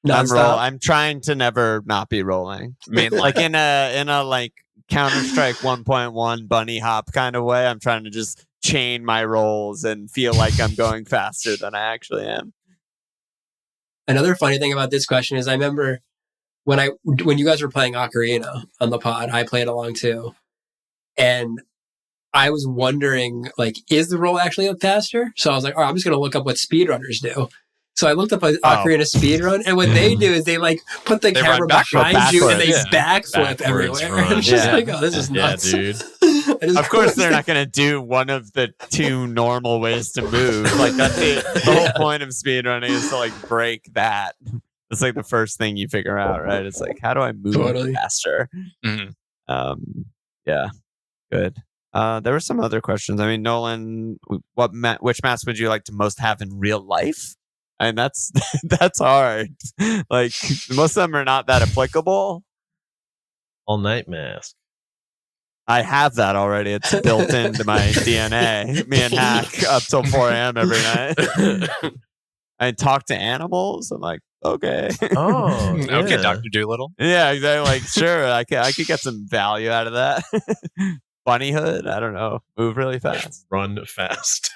I'm trying to never not be rolling. Like in a like Counter-Strike 1.1 bunny hop kind of way. I'm trying to just chain my rolls and feel like I'm going faster than I actually am. Another funny thing about this question is I remember when you guys were playing Ocarina on the pod, I played along too. And I was wondering, like, is the roll actually faster? So I was like, all right, I'm just going to look up what speedrunners do. So I looked up an Ocarina speedrun, and what they do is they like put the camera behind you and they backflip everywhere. And I'm just like, oh, this is nuts. Yeah, dude. Of course, they're not going to do one of the two normal ways to move. Like that's the whole point of speedrunning is to like break that. It's like the first thing you figure out, right? It's like, how do I move faster? Mm-hmm. Yeah, good. There were some other questions. I mean, Nolan, which mask would you like to most have in real life? And that's hard. Like most of them are not that applicable. All night mask. I have that already. It's built into my DNA. Me and Hack up till 4 a.m. every night. I talk to animals. I'm like, okay. Oh, okay, Dr. Doolittle. Yeah, exactly. Like, sure, I could get some value out of that. Bunny hood, I don't know. Move really fast. Run fast.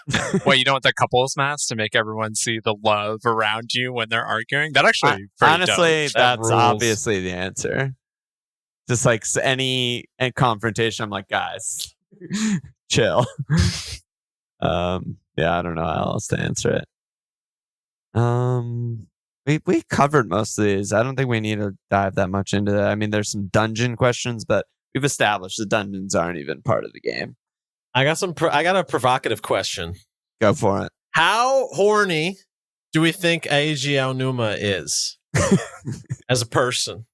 Well, you don't want the couples mask to make everyone see the love around you when they're arguing? That actually honestly, that's rules. obviously the answer. Just like any confrontation, I'm like, guys, chill. Yeah, I don't know how else to answer it. We covered most of these. I don't think we need to dive that much into that. I mean, there's some dungeon questions, but we've established the dungeons aren't even part of the game. I got a provocative question. Go for it. How horny do we think Eiji Aonuma is as a person?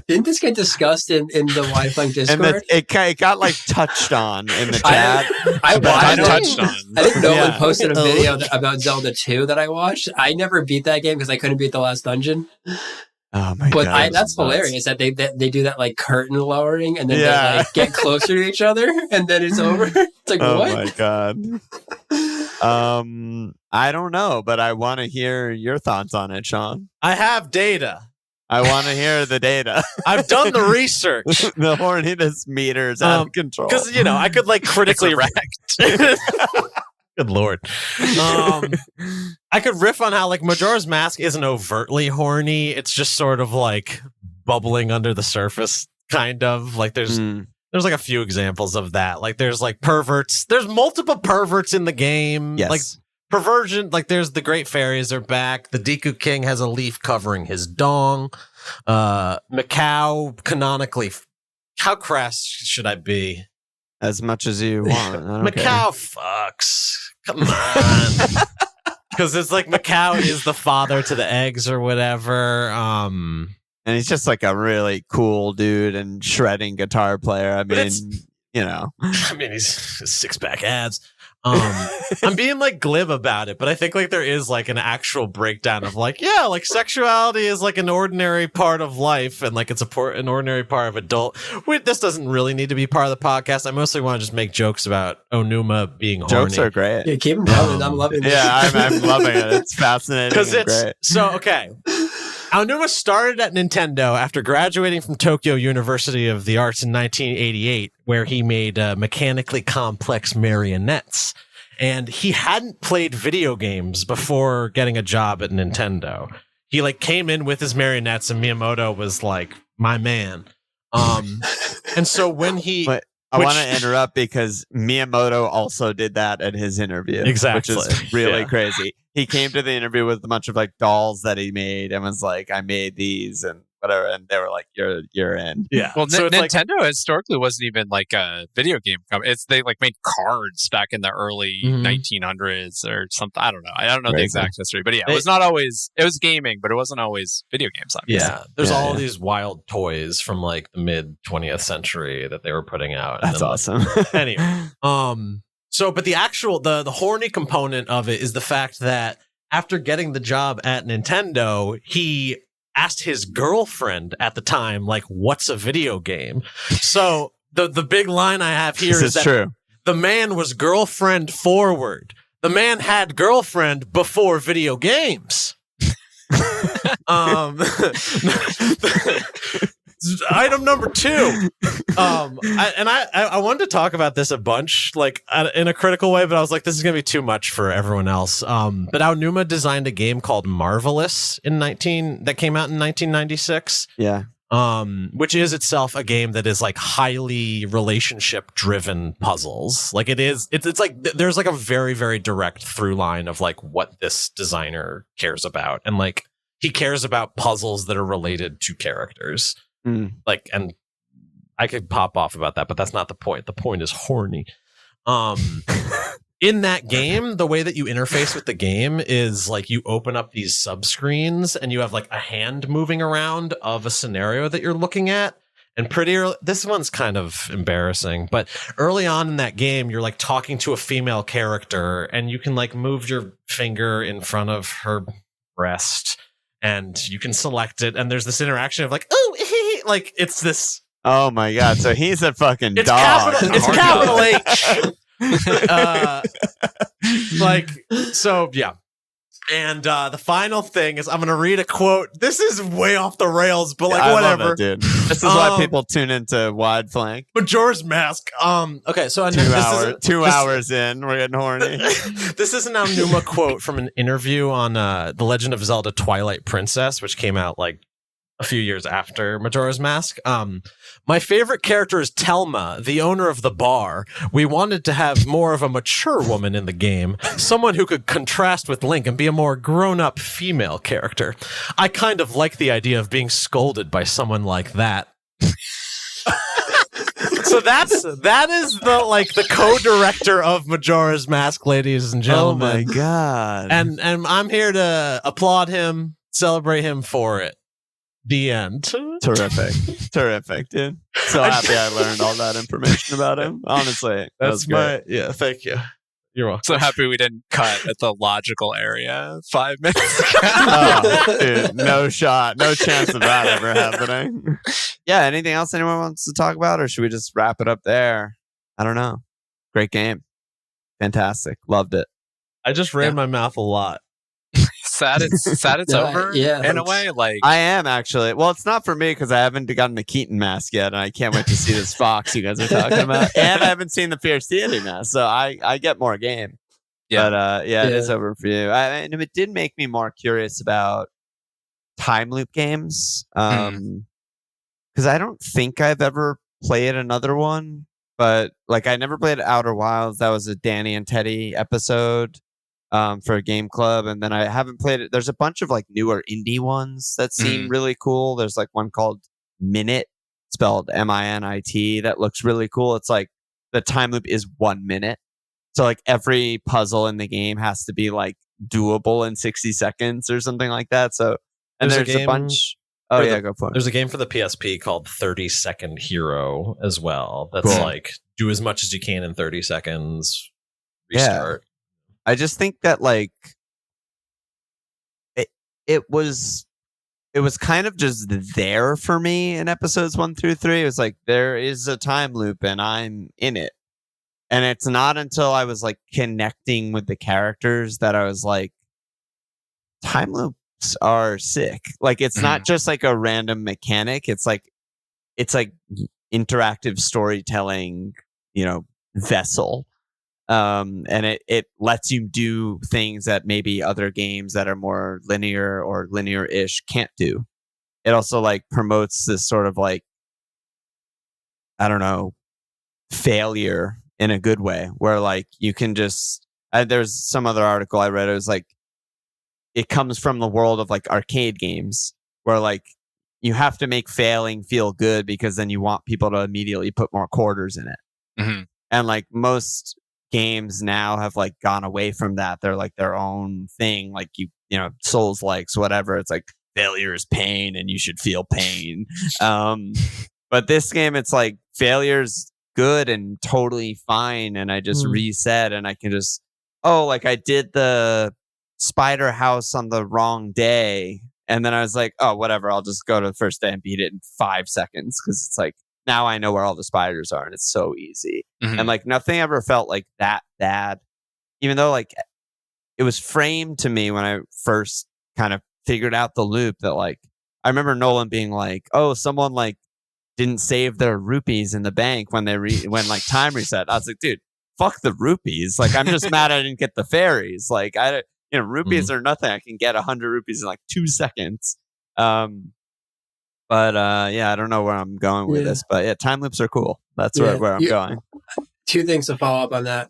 Didn't this get discussed in the Wi-Fi Discord? And it got like touched on in the chat. I watched touched on. I think Nolan Yeah. posted a video about Zelda 2 that I watched. I never beat that game because I couldn't beat the last dungeon. Oh my But god, that's hilarious that they do that like curtain lowering and then Yeah. they like get closer to each other and then it's over. It's like Oh what? my god. I don't know, but I want to hear your thoughts on it, Sean. I have data. I want to hear the data. I've done the research. The horniness meter is out of control. Because, I could like critically It's Good Lord. I could riff on how like Majora's Mask isn't overtly horny. It's just sort of like bubbling under the surface, kind of. Like there's like a few examples of that. Like there's like perverts. There's multiple perverts in the game. Yes. Like perversion, like there's the Great Fairies are back. The Deku King has a leaf covering his dong. Macau canonically. How crass should I be? As much as you want. I don't care. Macau fucks. Come on. Because it's like Macau is the father to the eggs or whatever. And he's just like a really cool dude and shredding guitar player. I mean, I mean, he's six-pack abs. I'm being like glib about it, but I think like there is like an actual breakdown of like, yeah, like sexuality is like an ordinary part of life and like it's an ordinary part of adult. This doesn't really need to be part of the podcast. I mostly want to just make jokes about Aonuma being horny. jokes are great. Yeah, keep them coming. I'm loving it. Yeah, I'm loving it. It's fascinating. Because and it's great. so okay. Aonuma started at Nintendo after graduating from Tokyo University of the Arts in 1988, where he made mechanically complex marionettes. And he hadn't played video games before getting a job at Nintendo. He like came in with his marionettes, and Miyamoto was like, "My man." And so when he But I want to interrupt because Miyamoto also did that at his interview. Exactly. Which is really Yeah. crazy. He came to the interview with a bunch of like dolls that he made and was like, I made these and whatever. And they were like, you're in. yeah, Well, so it's like, Nintendo historically wasn't even like a video game company. They like made cards back in the early Mhm. 1900s or something. I don't know. I don't know the Crazy. exact history, but yeah, it was not always. It was gaming, but it wasn't always video games. Obviously. yeah, there's Yeah, all yeah. these wild toys from like the mid 20th century that they were putting out. And That's then, like, awesome. anyway, so but the actual the horny component of it is the fact that after getting the job at Nintendo, he asked his girlfriend at the time, like, what's a video game? So the big line I have here This is is that true. the man was girlfriend forward. The man had girlfriend before video games. Item number 2. I wanted to talk about this a bunch, like in a critical way, but I was like, this is gonna be too much for everyone else. But Aonuma designed a game called Marvelous that came out in 1996. Yeah. Which is itself a game that is like highly relationship driven puzzles. Like it's like there's like a very, very direct through line of like what this designer cares about. And like he cares about puzzles that are related to characters. Like, and I could pop off about that, but that's not the point. The point is horny. In that game, the way that you interface with the game is like you open up these subscreens and you have like a hand moving around of a scenario that you're looking at. And pretty early, this one's kind of embarrassing, but early on in that game, you're like talking to a female character and you can like move your finger in front of her breast and you can select it. And there's this interaction of like, oh, like it's this. Oh my god! So he's a fucking It's dog. capital H. Like, so yeah. And the final thing is I'm going to read a quote. This is way off the rails, but like I love whatever. it, dude. This is why people tune into Wide Flank. Majora's Mask. Okay, so 2 hours in, we're getting horny. This is an Aonuma quote from an interview on The Legend of Zelda: Twilight Princess, which came out like a few years after Majora's Mask. My favorite character is Telma, the owner of the bar. We wanted to have more of a mature woman in the game, someone who could contrast with Link and be a more grown-up female character. I kind of like the idea of being scolded by someone like that. So that is the co-director of Majora's Mask, ladies and Oh gentlemen. my god! And I'm here to applaud him, celebrate him for it. The end. Terrific, dude. So happy I learned all that information about him. Honestly, that was great. Thank you. You're welcome. So happy we didn't cut at the logical area 5 minutes ago. Oh, dude, no shot, no chance of that ever happening. Yeah, anything else anyone wants to talk about, or should we just wrap it up there? I don't know. Great game. Fantastic. Loved it. I just ran my mouth a lot. Sad it's over in a way. Like I am actually. Well, it's not for me because I haven't gotten the Keaton mask yet, and I can't wait to see this fox you guys are talking about. And I haven't seen the Fierce Deity mask, so I get more game. Yeah. But it is over for you. And it did make me more curious about Timeloop games, because I don't think I've ever played another one. But like I never played Outer Wilds. That was a Danny and Teddy episode. For GameClub, and then I haven't played it. There's a bunch of like newer indie ones that seem really cool. There's like one called Minute, spelled MINIT, that looks really cool. It's like the time loop is 1 minute, so like every puzzle in the game has to be like doable in 60 seconds or something like that. So and there's a bunch. Oh yeah, go for it. There's a game for the PSP called 30-Second Hero as well. That's like do as much as you can in 30 seconds. Restart. Yeah. I just think that like it was kind of just there for me in episodes 1 through 3. It was like there is a time loop and I'm in it. And it's not until I was like connecting with the characters that I was like, time loops are sick. Like it's not just like a random mechanic. It's like interactive storytelling, vessel. And it lets you do things that maybe other games that are more linear or linear-ish can't do. It also like promotes this sort of like, I don't know, failure in a good way, where like you can just, there's some other article I read, it was like, it comes from the world of like arcade games where like you have to make failing feel good because then you want people to immediately put more quarters in it. Mm-hmm. And like most games now have like gone away from that. They're like their own thing. Like Souls likes whatever. It's like failure is pain and you should feel pain. But this game, it's like failure's good and totally fine. And I just reset and I can just, like I did the spider house on the wrong day. And then I was like, whatever. I'll just go to the first day and beat it in 5 seconds. Cause it's like, now I know where all the spiders are and it's so easy. And like nothing ever felt like that bad, even though like it was framed to me when I first kind of figured out the loop that like, I remember Nolan being like, someone like didn't save their rupees in the bank when when like time reset. I was like, dude, fuck the rupees. Like, I'm just mad I didn't get the fairies. Like rupees are nothing. I can get 100 rupees in like 2 seconds. But I don't know where I'm going with this, but yeah, time loops are cool. That's where I'm going. 2 things to follow up on that.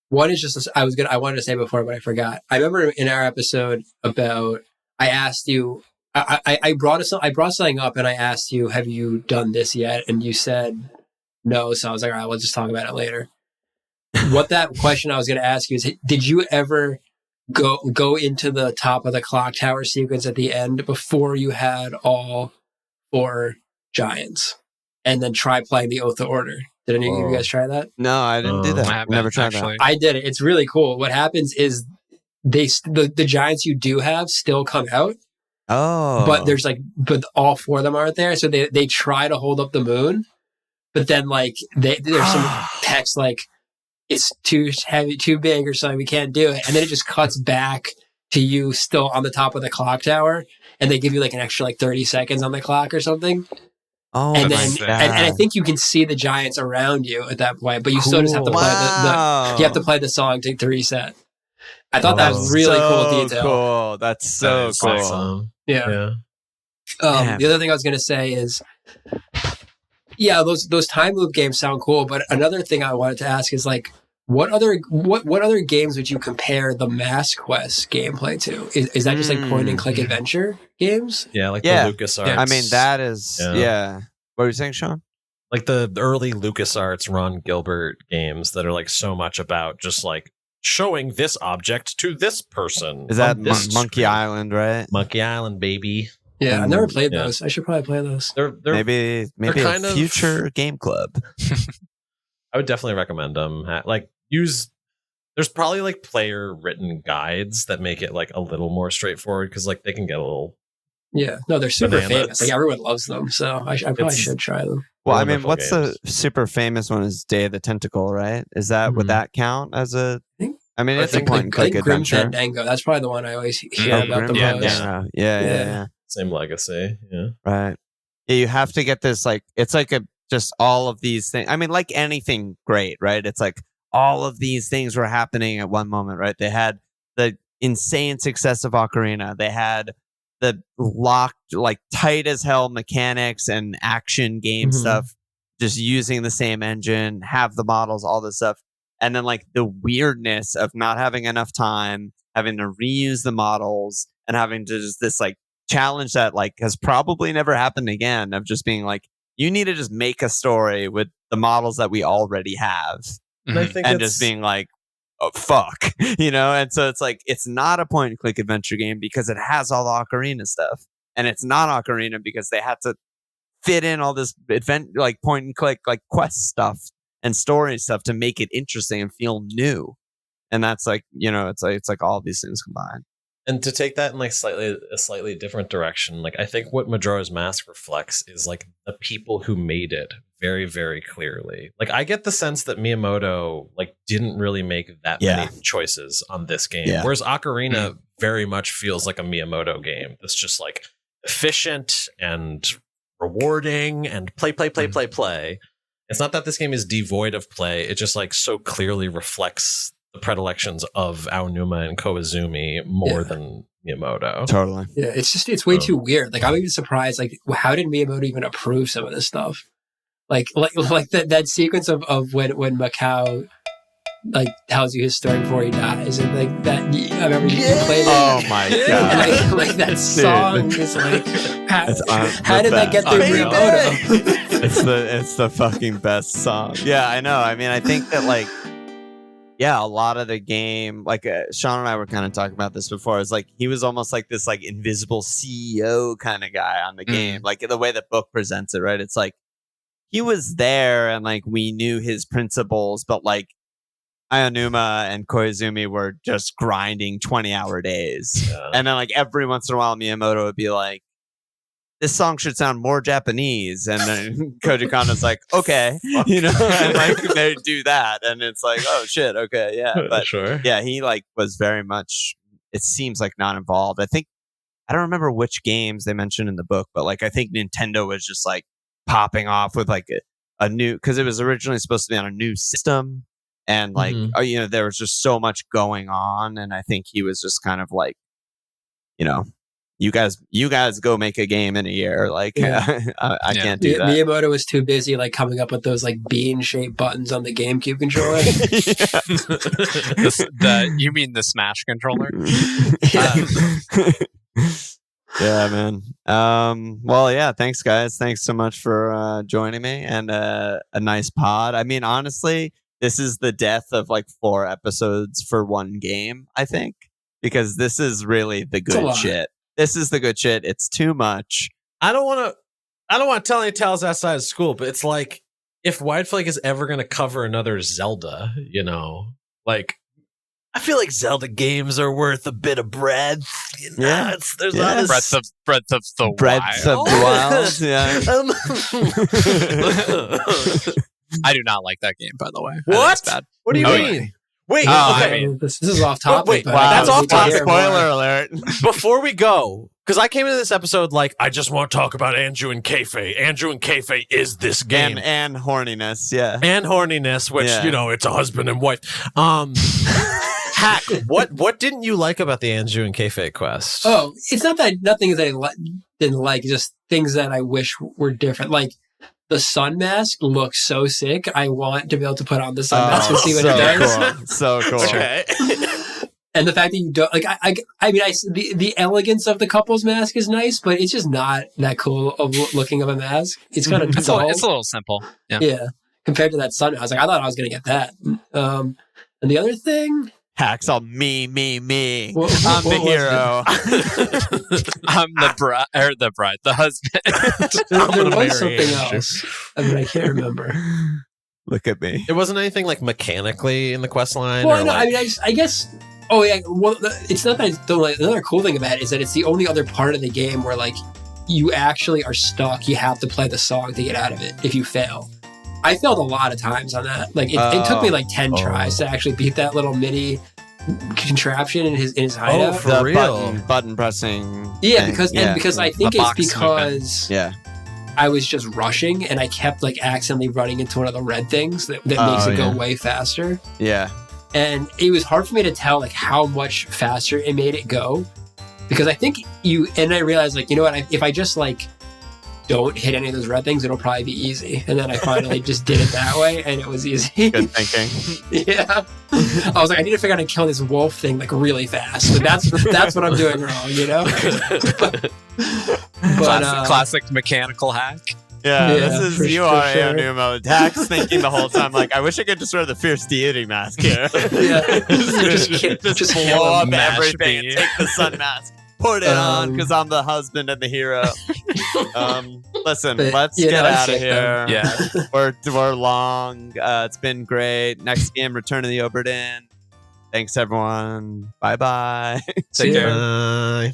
One is just I wanted to say before, but I forgot. I remember in our episode about, I asked you, I brought something up and I asked you, have you done this yet? And you said no. So I was like, all right, we'll just talk about it later. What that question I was going to ask you is, did you ever go into the top of the clock tower sequence at the end before you had all 4 giants, and then try playing the Oath of Order? Did any of you guys try that? No, I didn't do that. I Never tried actually. that. I did it. It's really cool. What happens is the giants you do have still come out. But all 4 of them aren't there. So they try to hold up the moon, but then like there's some text like it's too heavy, too big or something. We can't do it. And then it just cuts back to you still on the top of the clock tower. And they give you like an extra like 30 seconds on the clock or something. And then and I think you can see the giants around you at that point, but you still just have to play you have to play the song to reset. I thought that was really cool detail. Cool. That's so cool. Awesome. Yeah. The other thing I was going to say is, those time loop games sound cool, but another thing I wanted to ask is like, what other games would you compare the Mask Quest gameplay to? Is that just like point and click adventure games? Yeah, like the LucasArts. I mean, that is What were you saying, Sean? Like the early LucasArts Ron Gilbert games that are like so much about just like showing this object to this person. Is that Monkey Island, right? Monkey Island, baby. Yeah, I've never And played those. I should probably play those. They're maybe kind a of- future game club. I would definitely recommend them. Like there's probably like player written guides that make it like a little more straightforward because like they can get a little. Yeah, no, they're super Bananas. famous. Like everyone loves them, so I probably should try them. Well, I mean, Wonderful what's games. the super famous one? Is Day of the Tentacle, right? Is that would Mhm. that count as a? I mean, I it's a think, point and I click think Grim adventure. Fandango. That's probably the one I always hear Oh, about the Grim most. Fandango. Yeah, Yeah. Same legacy. Yeah. Right. Yeah, you have to get this like it's like just all of these things. I mean, like anything great, right? It's like all of these things were happening at one moment, right? They had the insane success of Ocarina. They had the locked, like tight as hell mechanics and action game Mhm. stuff, just using the same engine, have the models, all this stuff. And then like the weirdness of not having enough time, having to reuse the models and having to just this like challenge that like has probably never happened again of just being like, you need to just make a story with the models that we already have. And I Mhm. think And it's, just being like, oh, fuck, you know? And so it's like, it's not a point and click adventure game because it has all the Ocarina stuff. And it's not Ocarina because they had to fit in all this like point and click, like quest stuff and story stuff to make it interesting and feel new. And that's like, you know, it's like all these things combined. and to take that in like a slightly different direction, like I think what Majora's Mask reflects is like the people who made it very, very clearly. Like I get the sense that Miyamoto like didn't really make that many choices on this game, whereas Ocarina very much feels like a Miyamoto game that's just like efficient and rewarding and play. It's not that this game is devoid of play. It just like so clearly reflects the predilections of Aonuma and Koizumi more than Miyamoto. Totally. Yeah, it's way too weird. Like I'm even surprised. Like, how did Miyamoto even approve some of this stuff? Like that sequence of when Macau like tells you his story before he dies, and like that. I remember you played it. Oh my god! And, like that song is like, how did that get through Unreal. Miyamoto? It's the fucking best song. Yeah, I know. I mean, I think that like. Yeah, a lot of the game, like Sean and I were kind of talking about this before, is like he was almost like this like invisible CEO kind of guy on the game, like the way the book presents it, right? It's like he was there and like we knew his principles, but like Aonuma and Koizumi were just grinding 20-hour days. Yeah. And then like every once in a while Miyamoto would be like, this song should sound more Japanese. And then Koji Kono's like, okay, you know, and like they do that. And it's like, oh shit, okay, yeah. But sure. yeah, he like was very much, it seems like not involved. I don't remember which games they mentioned in the book, but like I think Nintendo was just like popping off with like a new, because it was originally supposed to be on a new system. And like, you know, there was just so much going on. And I think he was just kind of like, you know, you guys go make a game in a year. Like, I can't do that. Miyamoto was too busy like coming up with those like bean-shaped buttons on the GameCube controller. You mean the Smash controller? Yeah, man. Well, yeah, thanks guys. Thanks so much for joining me and a nice pod. I mean, honestly, this is the death of like 4 episodes for one game, I think, because this is really the good shit. This is the good shit. It's too much. I don't want to tell any tales outside of school, but it's like if Wide Flake is ever going to cover another Zelda, you know, like I feel like Zelda games are worth a bit of breadth. You know? Yeah. There's Yeah. not Breadth of the Breadth wild. of the wild. Yeah. I do not like that game, by the way. I think What? it's bad. What do you Oh, mean? Wait, Oh, okay. I mean- This is off topic. Wait, but wow, that's I off need to topic. hear more. Spoiler alert. Before we go, because I came into this episode like, I just want to talk about Anju and Kafei. Anju and Kafei is this game. And horniness, yeah. And horniness, which, Yeah. you know, it's a husband and wife. Hack, what didn't you like about the Anju and Kafei quest? Oh, it's not that nothing that I didn't like, just things that I wish were different. Like the sun mask looks so sick. I want to be able to put on the sun mask and see what it does. Cool. So cool. Okay. And the fact that you don't like, I mean, the elegance of the couple's mask is nice, but it's just not that cool of looking of a mask. It's kind of It's dull. a little simple. Yeah. Yeah, compared to that sun, I was like, I thought I was going to get that. And the other thing, Hacks all me. What- I'm the what was hero. I'm the husband. There I'm gonna marry was something Anju. else, but I can't remember. Look at me. It wasn't anything like mechanically in the quest line. Well, or no, like, I mean, I guess. Oh yeah. Well, it's not that I don't like. Another cool thing about it is that it's the only other part of the game where like you actually are stuck. You have to play the song to get out of it. If you fail, I failed a lot of times on that. Like it took me like 10 tries to actually beat that little MIDI contraption in his hideout. For The real? button pressing. Yeah, thing. because I think The it's box because Yeah. I was just rushing and I kept like accidentally running into one of the red things that makes Oh, it go yeah. way faster. Yeah. And it was hard for me to tell like how much faster it made it go, because I think I realized like, you know what, if I just like don't hit any of those red things, it'll probably be easy. And then I finally just did it that way, and it was easy. Good thinking. Yeah, I was like, I need to figure out how to kill this wolf thing like really fast. But that's what I'm doing wrong, you know. Classic mechanical hack. Yeah, Yeah, this for is you sure. are Aonuma. Dax thinking the whole time, like, I wish I could just wear the Fierce Deity mask here. Yeah, just kill blow him. up Mash everything me. and take the sun mask. Put it on because I'm the husband and the hero. Listen, But, let's you get know, out of it's here. Yeah. We're long. It's been great. Next game, Return of the Oberdin. Thanks, everyone. Bye-bye. See Take ya. care. Bye.